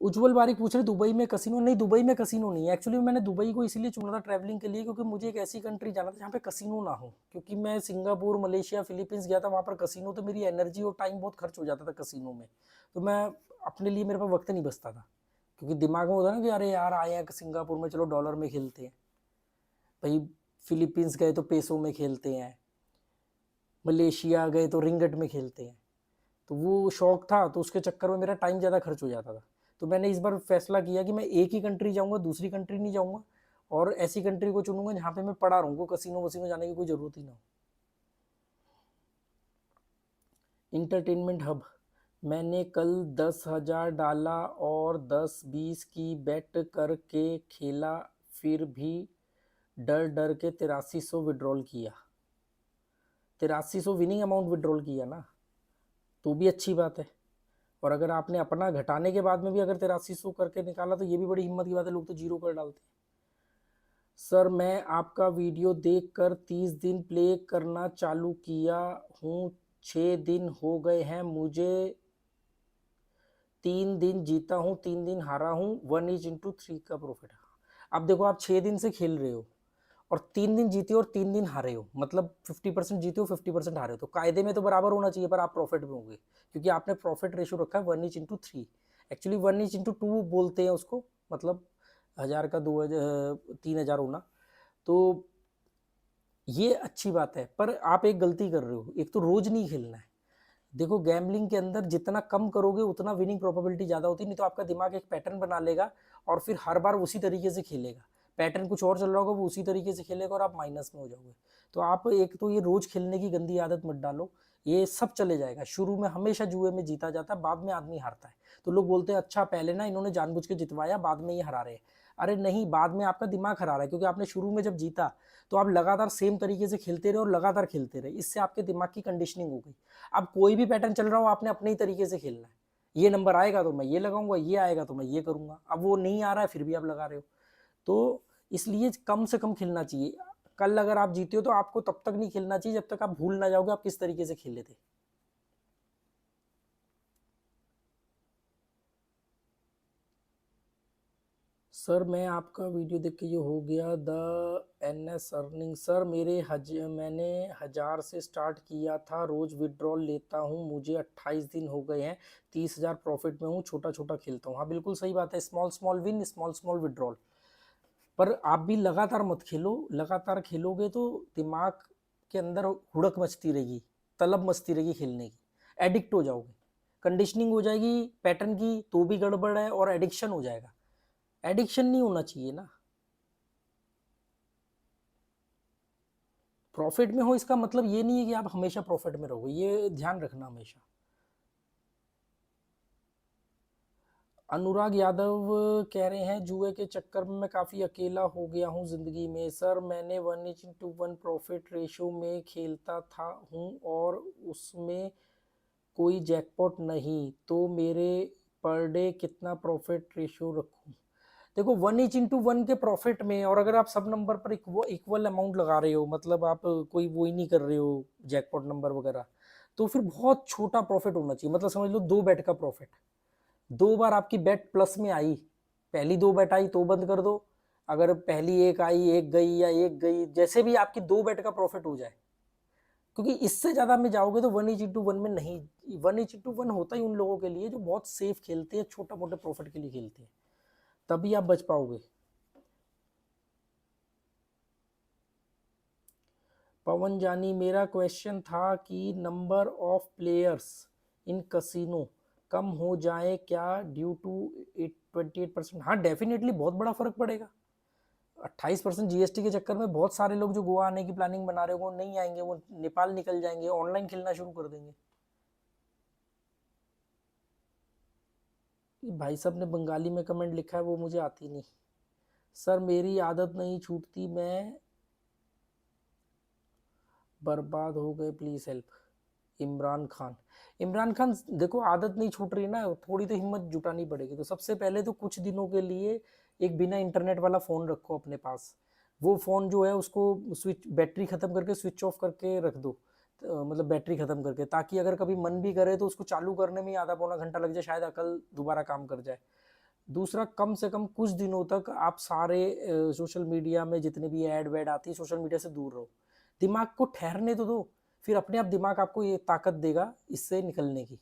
उज्जवल बारिक पूछ रहे दुबई में कसिनो? नहीं, दुबई में कसिनो नहीं है। एक्चुअली मैंने दुबई को इसलिए चुना था ट्रैवलिंग के लिए क्योंकि मुझे एक ऐसी कंट्री जाना था जहाँ पे कसिनो ना हो, क्योंकि मैं सिंगापुर, मलेशिया, फिलीपींस गया था, वहाँ पर कसिनो, तो मेरी एनर्जी और टाइम बहुत खर्च हो जाता था कसिनो में। तो मैं अपने लिए, मेरे पास वक्त नहीं बचता था, क्योंकि दिमाग में होता ना कि अरे यार आए हैं सिंगापुर में, चलो डॉलर में खेलते हैं भाई, फिलीपींस गए तो पेसो में खेलते हैं, मलेशिया गए तो रिंगट में खेलते हैं। तो वो शौक था, तो उसके चक्कर में मेरा टाइम ज़्यादा खर्च हो जाता था। तो मैंने इस बार फैसला किया कि मैं एक ही कंट्री जाऊँगा, दूसरी कंट्री नहीं जाऊँगा, और ऐसी कंट्री को चुनूंगा जहाँ पे मैं पड़ा रहूँगा, कसिनो वसिनो जाने की कोई ज़रूरत ही ना हो। इंटरटेनमेंट हब, मैंने कल 10,000 डाला और 10-20 की बेट करके खेला, फिर भी डर डर के 8300 विड्रॉल किया। 8300 विनिंग अमाउंट विड्रॉल किया ना, तो भी अच्छी बात है। और अगर आपने अपना घटाने के बाद में भी अगर 8300 करके निकाला तो ये भी बड़ी हिम्मत की बात है, लोग तो जीरो कर डालते हैं। सर मैं आपका वीडियो देखकर 30 दिन प्ले करना चालू किया हूँ, 6 दिन हो गए हैं मुझे, 3 दिन जीता हूँ 3 दिन हारा हूँ, 1:3 का प्रॉफिट। अब देखो, आप 6 दिन से खेल रहे हो और 3 दिन जीते हो और 3 दिन हारे हो, मतलब 50% जीते हो 50% हारे हो, तो कायदे में तो बराबर होना चाहिए, पर आप प्रॉफिट में होंगे क्योंकि आपने प्रॉफिट रेशियो रखा है 1:3। एक्चुअली 1:2 बोलते हैं उसको, मतलब 1000 का 2000 3000 होना। तो ये अच्छी बात है, पर आप एक गलती कर रहे हो, एक तो रोज नहीं खेलना है। देखो, गैम्बलिंग के अंदर जितना कम करोगे उतना विनिंग प्रोबेबिलिटी ज़्यादा होती है, नहीं तो आपका दिमाग एक पैटर्न बना लेगा और फिर हर बार उसी तरीके से खेलेगा। पैटर्न कुछ और चल रहा होगा, वो उसी तरीके से खेलेगा और आप माइनस में हो जाओगे। तो आप एक तो ये रोज खेलने की गंदी आदत मत डालो, ये सब चले जाएगा। शुरू में हमेशा जुए में जीता जाता है, बाद में आदमी हारता है। तो लोग बोलते हैं अच्छा पहले ना इन्होंने जानबूझ के जितवाया, बाद में ये हरा रहे हैं। अरे नहीं, बाद में आपका दिमाग हरा रहा है, क्योंकि आपने शुरू में जब जीता तो आप लगातार सेम तरीके से खेलते रहे और लगातार खेलते रहे, इससे आपके दिमाग की कंडीशनिंग हो गई। अब कोई भी पैटर्न चल रहा हो, आपने अपने ही तरीके से खेलना है। ये नंबर आएगा तो मैं ये लगाऊंगा, ये आएगा तो मैं ये करूंगा। अब वो नहीं आ रहा है फिर भी आप लगा रहे हो, तो इसलिए कम से कम खेलना चाहिए। कल अगर आप जीते हो तो आपको तब तक नहीं खेलना चाहिए जब तक आप भूल ना जाओगे आप किस तरीके से खेले थे। सर मैं आपका वीडियो देख के ये हो गया द एनएस अर्निंग। सर मैंने 1000 से स्टार्ट किया था, रोज विड्रॉल लेता हूँ, मुझे 28 दिन हो गए हैं, 30,000 प्रॉफिट में हूँ, छोटा छोटा खेलता हूँ। हाँ बिल्कुल सही बात है, small small win, small small withdrawal. पर आप भी लगातार मत खेलो, लगातार खेलोगे तो दिमाग के अंदर हुड़क मचती रहेगी, तलब मचती रहेगी खेलने की, एडिक्ट हो जाओगे, कंडीशनिंग हो जाएगी पैटर्न की, तो भी गड़बड़ है, और एडिक्शन हो जाएगा। एडिक्शन नहीं होना चाहिए ना। प्रॉफिट में हो इसका मतलब ये नहीं है कि आप हमेशा प्रॉफिट में रहोगे, ये ध्यान रखना हमेशा। अनुराग यादव कह रहे हैं जुए के चक्कर में मैं काफ़ी अकेला हो गया हूँ ज़िंदगी में। सर मैंने 1:1 प्रॉफिट रेशो में खेलता था हूँ और उसमें कोई जैकपॉट नहीं, तो मेरे पर डे कितना प्रॉफिट रेशो रखूँ? देखो, 1:1 के प्रॉफिट में, और अगर आप सब नंबर पर इक्वल अमाउंट लगा रहे हो, मतलब आप कोई वो ही नहीं कर रहे हो जैकपॉट नंबर वगैरह, तो फिर बहुत छोटा प्रॉफिट होना चाहिए, मतलब समझ लो 2 बेट का प्रॉफिट। 2 बार आपकी बेट प्लस में आई, पहली 2 बेट आई तो बंद कर दो, अगर पहली एक आई, एक गई या एक गई, जैसे भी आपकी 2 बेट का प्रॉफिट हो जाए, क्योंकि इससे ज्यादा में जाओगे तो 1:1 में नहीं। 1:1 होता ही उन लोगों के लिए जो बहुत सेफ खेलते हैं, छोटा मोटे प्रॉफिट के लिए खेलते हैं, तभी आप बच पाओगे। पवन जानी, मेरा क्वेश्चन था कि number of players in casino कम हो जाए क्या ड्यू टू 28%? हाँ डेफिनेटली बहुत बड़ा फर्क पड़ेगा। 28% जीएसटी के चक्कर में बहुत सारे लोग जो गोवा आने की प्लानिंग बना रहे हो वो नहीं आएंगे, वो नेपाल निकल जाएंगे, ऑनलाइन खेलना शुरू कर देंगे। भाई साहब ने बंगाली में कमेंट लिखा है, वो मुझे आती नहीं। सर मेरी आदत नहीं छूटती, मैं बर्बाद हो गए, प्लीज हेल्प। इमरान खान, इमरान खान देखो आदत नहीं छूट रही ना, थोड़ी तो हिम्मत जुटानी पड़ेगी। तो सबसे पहले तो कुछ दिनों के लिए एक बिना इंटरनेट वाला फ़ोन रखो अपने पास। वो फ़ोन जो है उसको स्विच, बैटरी ख़त्म करके स्विच ऑफ करके रख दो, मतलब बैटरी ख़त्म करके, ताकि अगर कभी मन भी करे तो उसको चालू करने में ही आधा पौना घंटा लग जाए, शायद अकल दोबारा काम कर जाए। दूसरा, कम से कम कुछ दिनों तक आप सारे सोशल मीडिया में जितने भी ऐड वैड आती है, सोशल मीडिया से दूर रहो। दिमाग को ठहरने तो दो, फिर अपने आप दिमाग आपको ये ताकत देगा इससे निकलने की।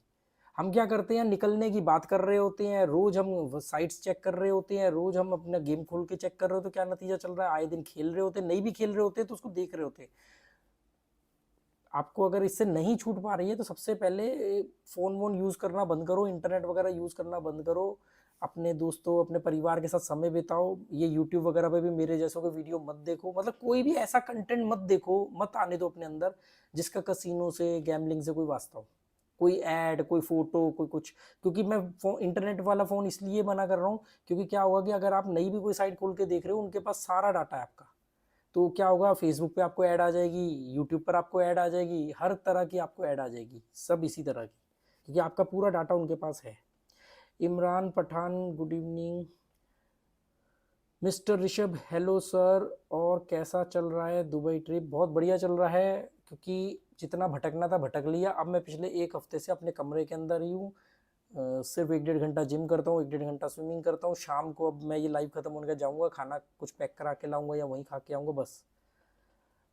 हम क्या करते हैं, निकलने की बात कर रहे होते हैं, रोज हम साइट्स चेक कर रहे होते हैं, रोज हम अपना गेम खोल के चेक कर रहे होते हैं, क्या नतीजा चल रहा है, आए दिन खेल रहे होते हैं, नहीं भी खेल रहे होते हैं तो उसको देख रहे होते हैं। आपको अगर इससे नहीं छूट पा रही है तो सबसे पहले फ़ोन वोन यूज़ करना बंद करो, इंटरनेट वगैरह यूज़ करना बंद करो, अपने दोस्तों अपने परिवार के साथ समय बिताओ। ये यूट्यूब वगैरह पे भी मेरे जैसों के वीडियो मत देखो, मतलब कोई भी ऐसा कंटेंट मत देखो, मत आने दो अपने अंदर जिसका कसिनो से गैम्बलिंग से कोई वास्ता हो, कोई ऐड, कोई फोटो, कोई कुछ। क्योंकि मैं इंटरनेट वाला फ़ोन इसलिए मना कर रहा हूँ क्योंकि क्या होगा कि अगर आप नई भी कोई साइट खोल के देख रहे हो, उनके पास सारा डाटा है आपका। तो क्या होगा, फेसबुक पे आपको ऐड आ जाएगी, यूट्यूब पर आपको ऐड आ जाएगी, हर तरह की आपको ऐड आ जाएगी, सब इसी तरह की, क्योंकि आपका पूरा डाटा उनके पास है। Imran Pathan, good evening. Mister Rishabh, hello sir, और कैसा चल रहा है दुबई ट्रिप? बहुत बढ़िया चल रहा है, क्योंकि जितना भटकना था भटक लिया। अब मैं पिछले 1 हफ्ते से अपने कमरे के अंदर ही हूँ, सिर्फ 1-1.5 घंटा जिम करता हूँ, 1-1.5 घंटा स्विमिंग करता हूँ। शाम को अब मैं ये लाइव खत्म होने का जाऊँगा, खाना कुछ पैक करा के लाऊंगा या वहीं खा के आऊँगा बस।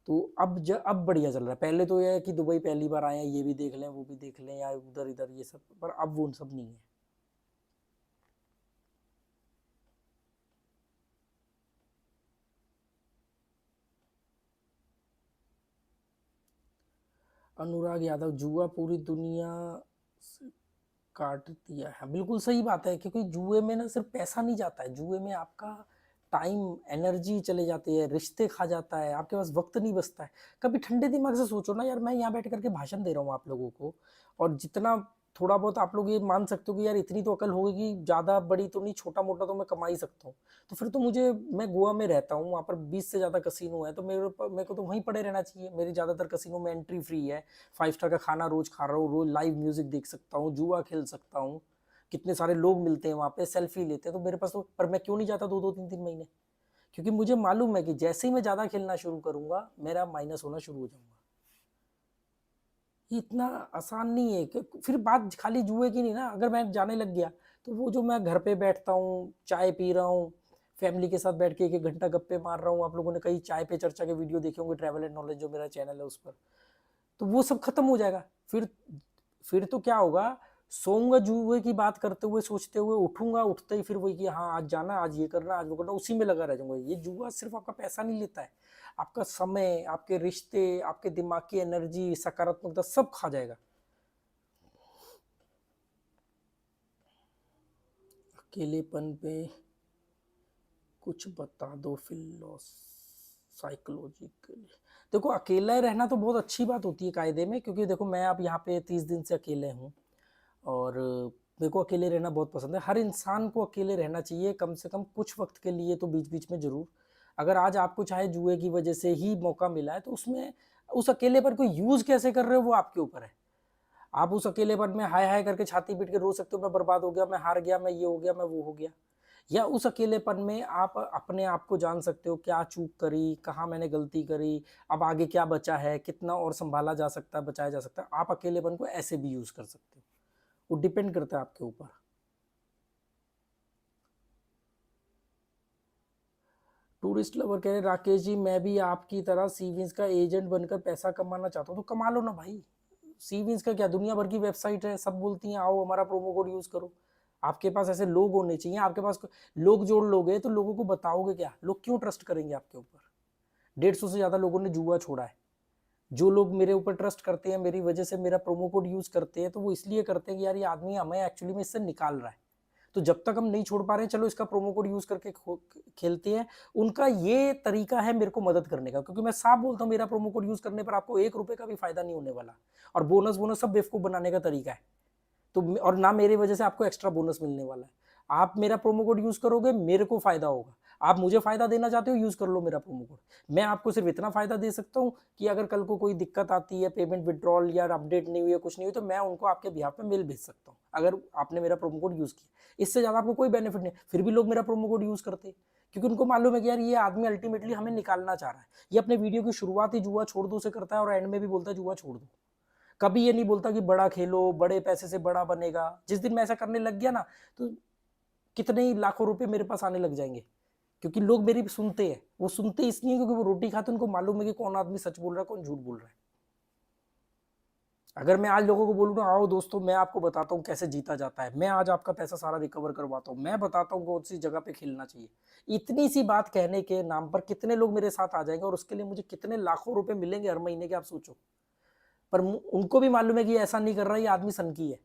तो अब बढ़िया चल रहा है। पहले तो यह है कि दुबई पहली बार आए हैं, ये भी देख लें वो भी देख लें, या उधर इधर ये सब, पर अब वो सब नहीं है। अनुराग यादव, जुआ पूरी दुनिया से काट दिया है। बिल्कुल सही बात है, क्योंकि जुए में ना सिर्फ पैसा नहीं जाता है, जुए में आपका टाइम, एनर्जी चले जाती है, रिश्ते खा जाता है, आपके पास वक्त नहीं बचता है। कभी ठंडे दिमाग से सोचो ना यार, मैं यहाँ बैठ करके भाषण दे रहा हूँ आप लोगों को, और जितना थोड़ा बहुत आप लोग ये मान सकते हो कि यार इतनी तो अकल होगी कि ज़्यादा बड़ी तो नहीं, छोटा मोटा तो मैं कमा ही सकता हूँ। तो फिर तो मुझे, मैं गोवा में रहता हूँ, वहाँ पर 20 से ज़्यादा कसिनो है, तो मेरे को तो वहीं पड़े रहना चाहिए। मेरी ज़्यादातर कसिनो में एंट्री फ्री है, 5 स्टार का खाना रोज़ खा रहा हूँ, रोज़ लाइव म्यूज़िक देख सकता हूँ, जुआ खेल सकता हूँ, कितने सारे लोग मिलते हैं वहाँ पे, सेल्फी लेते हैं। तो मेरे पास तो, पर मैं क्यों नहीं जाता 2-2 3-3 महीने? क्योंकि मुझे मालूम है कि जैसे ही मैं ज़्यादा खेलना शुरू करूँगा, मेरा माइनस होना शुरू हो जाऊँगा। ये इतना आसान नहीं है कि फिर बात खाली जुए की नहीं ना। अगर मैं जाने लग गया तो वो जो मैं घर पे बैठता हूँ, चाय पी रहा हूँ, फैमिली के साथ बैठ के 1-1 घंटा गप्पे मार रहा हूँ, आप लोगों ने कई चाय पे चर्चा के वीडियो देखे होंगे, ट्रैवल एंड नॉलेज जो मेरा चैनल है उस पर, तो वो सब खत्म हो जाएगा। फिर तो क्या होगा, सोऊंगा जुए की बात करते हुए सोचते हुए, उठूंगा उठते ही फिर वही कि हाँ आज जाना, आज ये करना, आज वो करना, उसी में लगा रह जाऊंगा। ये जुआ सिर्फ आपका पैसा नहीं लेता है, आपका समय, आपके रिश्ते, आपके दिमाग की एनर्जी, सकारात्मकता सब खा जाएगा। अकेलेपन पे कुछ बता दो साइकोलॉजिकली। देखो अकेला रहना तो बहुत अच्छी बात होती है कायदे में, क्योंकि देखो मैं अब यहाँ पे 30 दिन से अकेले हूँ, और मेरे को अकेले रहना बहुत पसंद है। हर इंसान को अकेले रहना चाहिए, कम से कम कुछ वक्त के लिए तो बीच बीच में जरूर। अगर आज आपको चाहे जुए की वजह से ही मौका मिला है, तो उसमें उस अकेलेपन को यूज कैसे कर रहे हो वो आपके ऊपर है। आप उस अकेलेपन में हाय हाय करके छाती पीट के रो सकते हो, मैं बर्बाद हो गया, मैं हार गया, मैं ये हो गया, मैं वो हो गया, या उस अकेलेपन में आप अपने आप को जान सकते हो, क्या चूक करी, कहाँ मैंने गलती करी, अब आगे क्या बचा है, कितना और संभाला जा सकता है, बचाया जा सकता है। आप अकेलेपन को ऐसे भी यूज कर सकते हो, वो डिपेंड करता है आपके ऊपर। टूरिस्ट लवर कह रहे राकेश जी, मैं भी आपकी तरह सी विंस का एजेंट बनकर पैसा कमाना चाहता हूँ। तो कमा लो ना भाई, सी विंस का क्या, दुनिया भर की वेबसाइट है, सब बोलती हैं आओ हमारा प्रोमो कोड यूज करो। आपके पास ऐसे लोग होने चाहिए, आपके पास लोग जोड़ लोगे तो लोगों को बताओगे क्या, लोग क्यों ट्रस्ट करेंगे आपके ऊपर। 150 से ज्यादा लोगों ने जुआ छोड़ा है। जो लोग मेरे ऊपर ट्रस्ट करते हैं, मेरी वजह से मेरा प्रोमो कोड यूज करते हैं, तो वो इसलिए करते हैं कि यार ये आदमी हमें एक्चुअली में इससे निकाल रहा है। तो जब तक हम नहीं छोड़ पा रहे हैं, चलो इसका प्रोमो कोड यूज करके खेलते हैं। उनका ये तरीका है मेरे को मदद करने का, क्योंकि मैं साफ बोलता हूँ मेरा प्रोमो कोड यूज करने पर आपको 1 रुपए का भी फायदा नहीं होने वाला, और बोनस बोनस सब बेवकूफ बनाने का तरीका है। तो और ना मेरी वजह से आपको एक्स्ट्रा बोनस मिलने वाला है। आप मेरा प्रोमो कोड यूज करोगे, मेरे को फायदा होगा। आप मुझे फायदा देना चाहते हो, यूज कर लो मेरा प्रोमो कोड। मैं आपको सिर्फ इतना फायदा दे सकता हूँ कि अगर कल को कोई दिक्कत आती है, पेमेंट विड्रॉल या अपडेट नहीं हुई है, कुछ नहीं हुई, तो मैं उनको आपके बिहाफ पे मेल भेज सकता हूँ, अगर आपने मेरा प्रोमो कोड यूज किया। इससे ज्यादा आपको कोई बेनिफिट नहीं। फिर भी लोग मेरा प्रोमो कोड यूज करते हैं, क्योंकि उनको मालूम है कि यार ये आदमी अल्टीमेटली हमें निकालना चाह रहा है। ये अपने वीडियो की शुरुआत ही जुआ छोड़ दो से करता है, और एंड में भी बोलता है जुआ छोड़ दो। कभी ये नहीं बोलता कि बड़ा खेलो, बड़े पैसे से बड़ा बनेगा। जिस दिन मैं ऐसा करने लग गया ना, तो कितने ही लाखों रुपए मेरे पास आने लग जाएंगे, क्योंकि लोग मेरी सुनते हैं। वो सुनते इसलिए क्योंकि वो रोटी खाते, उनको मालूम है कि कौन आदमी सच बोल रहा है, कौन झूठ बोल रहा है। अगर मैं आज लोगों को बोलूँ ना आओ दोस्तों मैं आपको बताता हूँ कैसे जीता जाता है, मैं आज आपका पैसा सारा रिकवर करवाता हूँ, मैं बताता हूँ कौन सी जगह पे खेलना चाहिए, इतनी सी बात कहने के नाम पर कितने लोग मेरे साथ आ जाएंगे, और उसके लिए मुझे कितने लाखों रुपए मिलेंगे हर महीने के, आप सोचो। पर उनको भी मालूम है कि ऐसा नहीं कर रहा, ये आदमी सनकी है।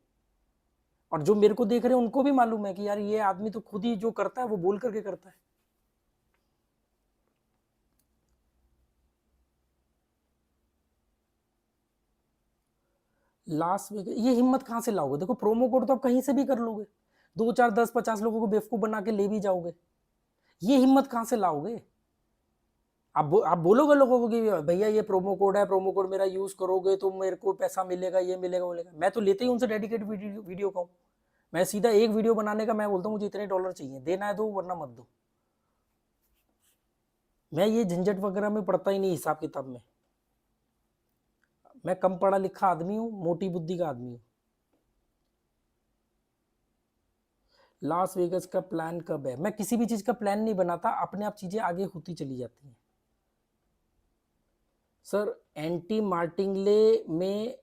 और जो मेरे को देख रहे हैं उनको भी मालूम है कि यार ये आदमी तो खुद ही जो करता है वो बोल करके करता है। लास्ट में ये हिम्मत कहां से लाओगे? देखो प्रोमो कोड तो आप कहीं से भी कर लोगे, 2 4 10 50 लोगों को बेवकूफ बना के ले भी जाओगे। ये हिम्मत कहां से लाओगे? आप बोलोगे लोगों को कि भैया ये प्रोमो कोड है, प्रोमो कोड मेरा यूज करोगे तो मेरे को पैसा मिलेगा, ये मिलेगा, वो मिलेगा। मैं तो लेते ही उनसे डेडिकेट वीडियो का हूँ। मैं सीधा एक वीडियो बनाने का मैं बोलता हूँ मुझे इतने डॉलर चाहिए, देना है दो वरना मत दो। मैं ये झंझट वगैरह में पड़ता ही नहीं हिसाब किताब में। मैं कम पढ़ा लिखा आदमी हूँ, मोटी बुद्धि का आदमी हूँ। लास वेगस का प्लान कब है? मैं किसी भी चीज का प्लान नहीं बनाता, अपने आप चीजें आगे होती चली जाती हैं। सर एंटी मार्टिंगले में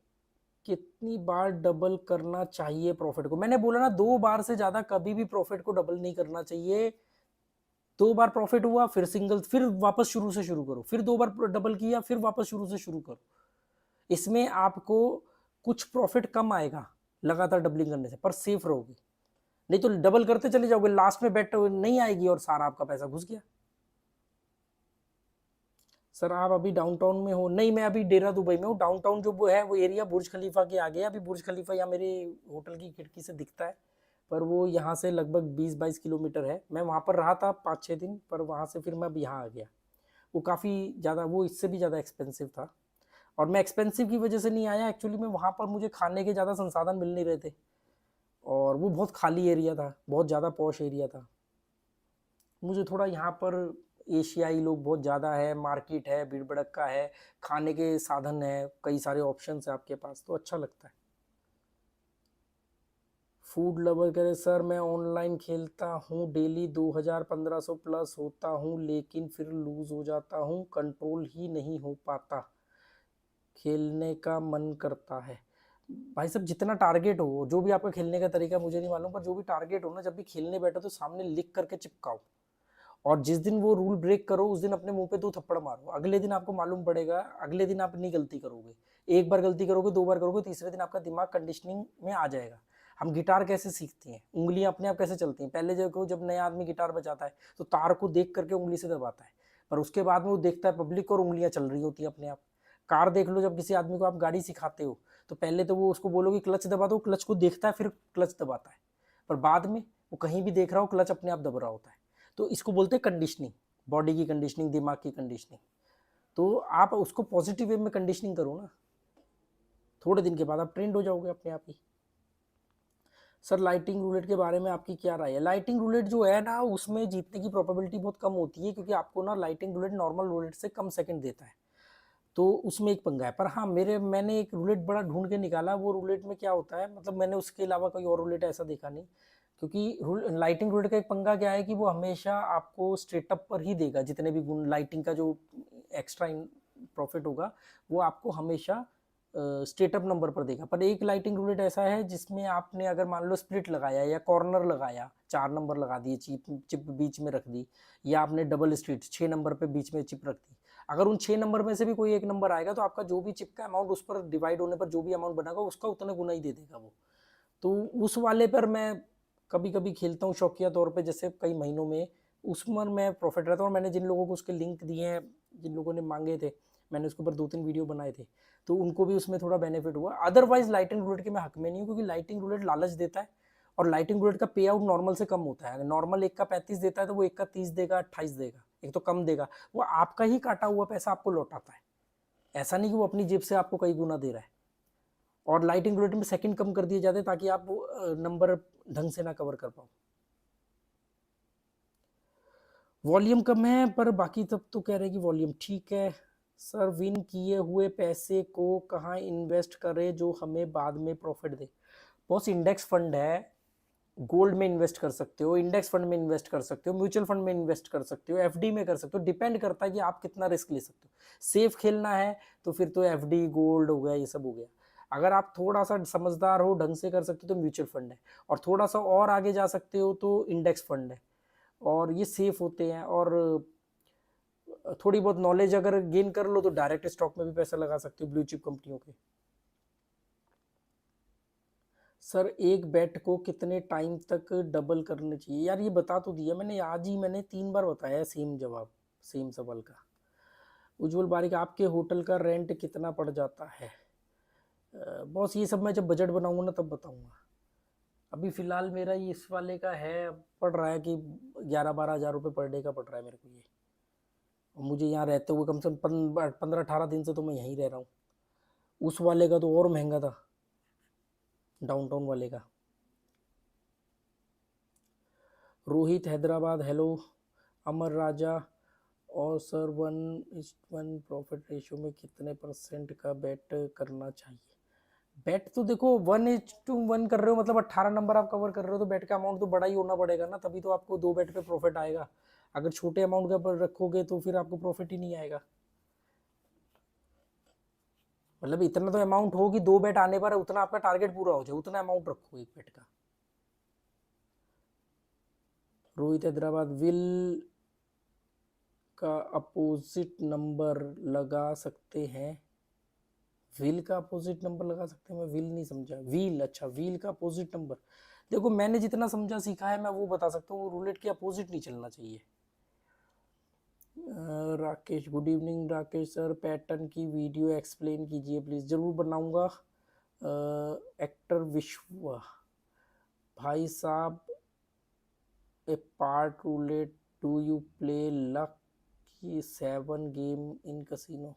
कितनी बार डबल करना चाहिए प्रॉफिट को? मैंने बोला ना 2 बार से ज्यादा कभी भी प्रॉफिट को डबल नहीं करना चाहिए। 2 बार प्रॉफिट हुआ फिर सिंगल, फिर वापस शुरू से शुरू करो, फिर 2 बार डबल किया फिर वापस शुरू से शुरू करो। इसमें आपको कुछ प्रॉफिट कम आएगा लगातार डबलिंग करने से, पर सेफ रहोगे। नहीं तो डबल करते चले जाओगे, लास्ट में बेट नहीं आएगी और सारा आपका पैसा घुस गया। सर आप अभी डाउनटाउन में हो? नहीं, मैं अभी डेरा दुबई में हूँ। डाउनटाउन जो वो है वो एरिया बुर्ज खलीफा के आगे है। अभी बुर्ज खलीफा यहाँ मेरे होटल की खिड़की से दिखता है, पर वो यहाँ से लगभग 20 22 किलोमीटर है। मैं वहाँ पर रहा था 5 6 दिन, पर वहाँ से फिर मैं अब यहाँ आ गया। वो काफ़ी ज़्यादा, वो इससे भी ज़्यादा एक्सपेंसिव था। और मैं एक्सपेंसिव की वजह से नहीं आया एक्चुअली में, वहाँ पर मुझे खाने के ज़्यादा संसाधन मिल नहीं रहे थे, और वो बहुत खाली एरिया था, बहुत ज़्यादा पॉश एरिया था। मुझे थोड़ा यहाँ पर एशियाई लोग बहुत ज़्यादा है, मार्केट है, भीड़ भड़क्का है, खाने के साधन है, कई सारे ऑप्शंस है आपके पास, तो अच्छा लगता है। फूड लवर करे सर मैं ऑनलाइन खेलता हूँ डेली, 2000 1500 प्लस होता हूँ, लेकिन फिर लूज हो जाता हूँ, कंट्रोल ही नहीं हो पाता, खेलने का मन करता है। भाई साहब जितना टारगेट हो, जो भी आपका खेलने का तरीका मुझे नहीं मालूम, पर जो भी टारगेट हो ना, जब भी खेलने बैठो तो सामने लिख करके चिपकाओ, और जिस दिन वो रूल ब्रेक करो उस दिन अपने मुंह पे 2 थप्पड़ मारो। अगले दिन आपको मालूम पड़ेगा, अगले दिन आप नहीं गलती करोगे। एक बार गलती करोगे, 2 बार करोगे, तीसरे दिन आपका दिमाग कंडीशनिंग में आ जाएगा। हम गिटार कैसे सीखते हैं, उंगलियां अपने आप कैसे चलती हैं? पहले जब नया आदमी गिटार बजाता है तो तार को देख करके उंगली से दबाता है, पर उसके बाद में वो देखता है पब्लिक और उंगलियां चल रही होती है अपने आप। कार देख लो, जब किसी आदमी को आप गाड़ी सिखाते हो तो पहले तो वो उसको बोलोगे क्लच दबा दो, क्लच को देखता है फिर क्लच दबाता है, पर बाद में वो कहीं भी देख रहा हो क्लच अपने आप दब रहा होता है। तो इसको बोलते हैं कंडीशनिंग, बॉडी की कंडीशनिंग, दिमाग की कंडीशनिंग। तो आप उसको पॉजिटिव वे में कंडीशनिंग करो ना, थोड़े दिन के बाद आप ट्रेंड हो जाओगे अपने आप ही। सर लाइटिंग रूलेट के बारे में आपकी क्या राय है? लाइटिंग रूलेट जो है ना, उसमें जीतने की प्रोबेबिलिटी बहुत कम होती है, क्योंकि आपको ना लाइटिंग रूलेट नॉर्मल रूलेट से कम सेकंड देता है, तो उसमें एक पंगा है। पर हाँ, मैंने एक रूलेट बड़ा ढूंढ के निकाला। वो रूलेट में क्या होता है, मतलब मैंने उसके अलावा कोई और रूलेट ऐसा देखा नहीं, क्योंकि लाइटिंग रूलेट का एक पंगा क्या है कि वो हमेशा आपको स्ट्रेट अप पर ही देगा। जितने भी गुण लाइटिंग का जो एक्स्ट्रा प्रॉफिट होगा, वो आपको हमेशा स्टेटअप नंबर पर देगा। पर एक लाइटिंग रूलेट ऐसा है जिसमें आपने अगर मान लो स्प्लिट लगाया या कॉर्नर लगाया, 4 नंबर लगा दिए, चिप बीच में रख दी, या आपने डबल स्ट्रीट 6 नंबर पे बीच में चिप रख दी, अगर उन 6 नंबर में से भी कोई एक नंबर आएगा तो आपका जो भी चिप का अमाउंट उस पर डिवाइड होने पर जो भी अमाउंट बनेगा उसका उतना गुना ही दे देगा वो। तो उस वाले पर मैं कभी कभी खेलता हूँ शौकिया तौर पे, जैसे कई महीनों में, उसमें मैं प्रॉफिट रहता हूँ। और मैंने जिन लोगों को उसके लिंक दिए हैं, जिन लोगों ने मांगे थे, मैंने उसके ऊपर 2-3 वीडियो बनाए थे, तो उनको भी उसमें थोड़ा बेनिफिट हुआ। अदरवाइज लाइटिंग रूलेट के मैं हक में नहीं हूँ, क्योंकि लाइटिंग रूलेट लालच देता है, और लाइटिंग रूलेट का पे आउट नॉर्मल से कम होता है। अगर नॉर्मल 1 का 35 देता है तो वो 1 का 30 देगा, 28 देगा, एक तो कम देगा। वो आपका ही काटा हुआ पैसा आपको लौटाता है, ऐसा नहीं कि वो अपनी जेब से आपको कई गुना दे रहा है। और लाइटिंग रूलेट में सेकंड कम कर दिए जाते हैं ताकि आप नंबर ढंग से ना कवर कर पाओ। वॉल्यूम कम है, पर बाकी तब तो कह रहे हैं कि वॉल्यूम ठीक है। सर विन किए हुए पैसे को कहाँ इन्वेस्ट करें जो हमें बाद में प्रॉफिट दे? बॉस इंडेक्स फंड है, गोल्ड में इन्वेस्ट कर सकते हो, इंडेक्स फंड में इन्वेस्ट कर सकते हो, म्यूचुअल फंड में इन्वेस्ट कर सकते हो, एफडी में कर सकते हो। डिपेंड करता है कि आप कितना रिस्क ले सकते हो। सेफ खेलना है तो फिर तो एफडी, गोल्ड हो गया, ये सब हो गया। अगर आप थोड़ा सा समझदार हो, ढंग से कर सकते हो, तो म्यूचुअल फंड है। और थोड़ा सा और आगे जा सकते हो तो इंडेक्स फंड है, और ये सेफ होते हैं। और थोड़ी बहुत नॉलेज अगर गेन कर लो तो डायरेक्ट स्टॉक में भी पैसा लगा सकते हो, ब्लू चिप कंपनियों के। सर एक बेट को कितने टाइम तक डबल करने चाहिए? यार ये बता तो दिया मैंने, आज ही मैंने 3 बार बताया सेम जवाब, सेम सवाल का। उज्जवल बारिक, आपके होटल का रेंट कितना पड़ जाता है? बॉस ये सब मैं जब बजट बनाऊंगा ना तब बताऊंगा। अभी फिलहाल मेरा ये इस वाले का है, पड़ रहा है कि 11-12 हज़ार रुपये पर डे का पड़ रहा है मेरे को ये। मुझे यहाँ रहते हुए कम से कम 15-18 दिन से तो मैं यहीं रह रहा हूँ। उस वाले का तो और महंगा था, डाउनटाउन वाले का। रोहित हैदराबाद, हेलो। अमर राजा, और सर 1:1 प्रॉफिट रेशियो में कितने % का बेट करना चाहिए? बेट तो देखो 1:1 कर रहे हो, मतलब 18 नंबर आप कवर कर रहे हो, तो बेट का अमाउंट तो बड़ा ही होना पड़ेगा ना, तभी तो आपको 2 बेट पे प्रॉफिट आएगा। अगर छोटे अमाउंट का पर रखोगे तो फिर आपको प्रॉफिट ही नहीं आएगा। मतलब इतना तो अमाउंट हो कि 2 बेट आने पर उतना आपका टारगेट पूरा हो जाए, उतना अमाउंट रखो एक बेट का। रोहित हैदराबाद, विल का अपोजिट नंबर लगा सकते हैं? व्हील का अपोजिट नंबर लगा सकते हैं? मैं व्हील नहीं समझा। व्हील, अच्छा व्हील का अपोजिट नंबर। देखो मैंने जितना समझा सीखा है मैं वो बता सकता हूँ, रूलेट के अपोजिट नहीं चलना चाहिए। Rakesh, good evening Rakesh sir, pattern की वीडियो एक्सप्लेन कीजिए प्लीज़। ज़रूर बनाऊंगा। एक्टर विश्व, भाई साहब, a part roulette, do you play luck की 7 गेम इन कसिनो?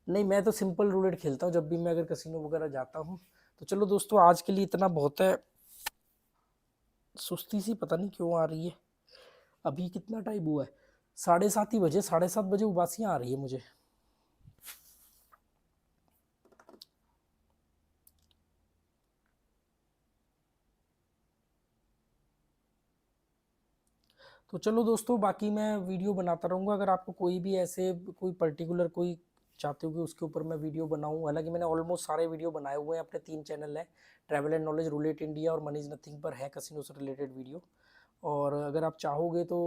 नहीं, मैं तो सिंपल रूलेट खेलता हूँ जब भी मैं अगर कसिनो वगैरह जाता हूँ। तो चलो दोस्तों, आज के लिए इतना बहुत है। सुस्ती सी पता नहीं क्यों आ रही है। अभी कितना टाइम हुआ है? 7:30 ही बजे, 7:30 बजे उबासियाँ आ रही है मुझे। तो चलो दोस्तों, बाकी मैं वीडियो बनाता रहूँगा। अगर आपको कोई भी ऐसे कोई पर्टिकुलर कोई चाहते हो कि उसके ऊपर मैं वीडियो बनाऊँ, हालांकि मैंने ऑलमोस्ट सारे वीडियो बनाए हुए हैं, अपने 3 चैनल हैं, travel and knowledge, roulette India और मनी इज नथिंग पर है कसिनो से रिलेटेड वीडियो। और अगर आप चाहोगे तो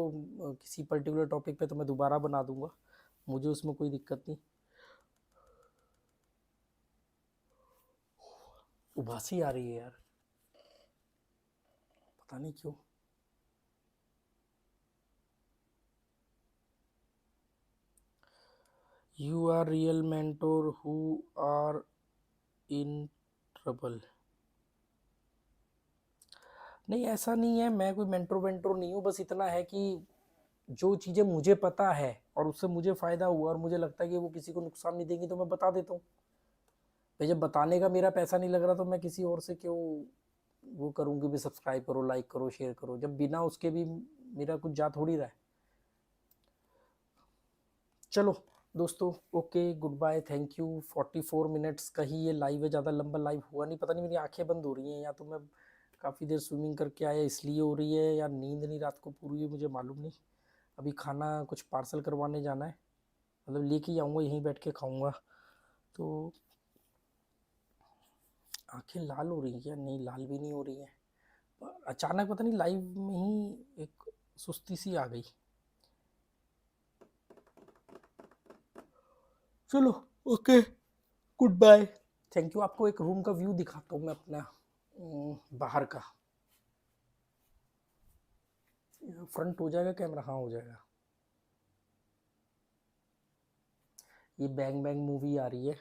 किसी पर्टिकुलर टॉपिक पे तो मैं दोबारा बना दूंगा, मुझे उसमें कोई दिक्कत नहीं। उबासी आ रही है यार, पता नहीं क्यों। You are real mentor who are in trouble? नहीं, ऐसा नहीं है, मैं कोई मेंटोर वेंटोर नहीं हूँ। बस इतना है कि जो चीज़ें मुझे पता है और उससे मुझे फ़ायदा हुआ और मुझे लगता है कि वो किसी को नुकसान नहीं देंगी, तो मैं बता देता हूँ। भाई जब बताने का मेरा पैसा नहीं लग रहा तो मैं किसी और से क्यों वो करूँगी भी, सब्सक्राइब करो, लाइक करो, शेयर करो, जब बिना उसके भी मेरा कुछ जा थोड़ी रहा है। चलो दोस्तों, okay, good bye, thank you. 44 minutes का ही ये लाइव है, ज़्यादा लंबा लाइव हुआ नहीं। पता नहीं मेरी आंखें बंद हो रही हैं, या तो मैं काफ़ी देर स्विमिंग करके आया इसलिए हो रही है, या नींद नहीं रात को पूरी है, मुझे मालूम नहीं। अभी खाना कुछ पार्सल करवाने जाना है, मतलब लेके आऊँगा, यहीं बैठ के खाऊँगा। तो आंखें लाल हो रही हैं, नहीं लाल भी नहीं हो रही हैं, अचानक पता नहीं लाइव में ही एक सुस्ती सी आ गई। चलो okay, good bye, thank you. आपको एक रूम का व्यू दिखाता हूँ मैं अपना, बाहर का। फ्रंट हो जाएगा कैमरा? हाँ हो जाएगा। ये बैंग बैंग मूवी आ रही है।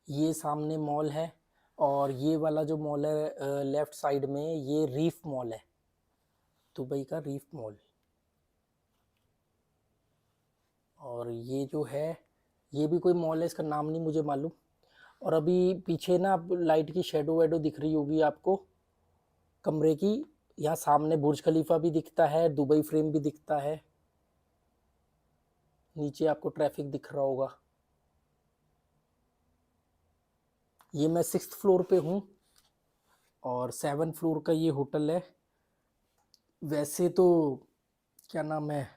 ये सामने मॉल है, और ये वाला जो मॉल है लेफ्ट साइड में, ये रीफ मॉल है, दुबई का रीफ मॉल। और ये जो है, ये भी कोई मॉल है, इसका नाम नहीं मुझे मालूम। और अभी पीछे ना लाइट की शेडो वेडो दिख रही होगी आपको कमरे की। यहाँ सामने बुर्ज खलीफा भी दिखता है, दुबई फ्रेम भी दिखता है, नीचे आपको ट्रैफिक दिख रहा होगा। ये मैं 6th फ्लोर पे हूँ, और 7th फ्लोर का ये होटल है। वैसे तो क्या नाम है,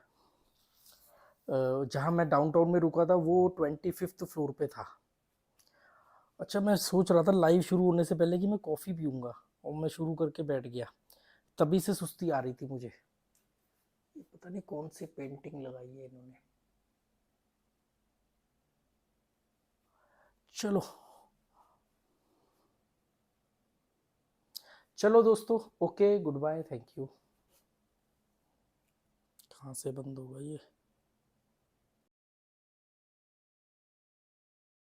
जहाँ मैं डाउनटाउन में रुका था वो 25th फ्लोर पे था। अच्छा, मैं सोच रहा था लाइव शुरू होने से पहले कि मैं कॉफ़ी पीऊँगा, और मैं शुरू करके बैठ गया, तभी से सुस्ती आ रही थी मुझे। ये पता नहीं कौन सी पेंटिंग लगाई है इन्होंने। चलो चलो दोस्तों, okay, good bye, thank you. कहाँ से बंद होगा ये?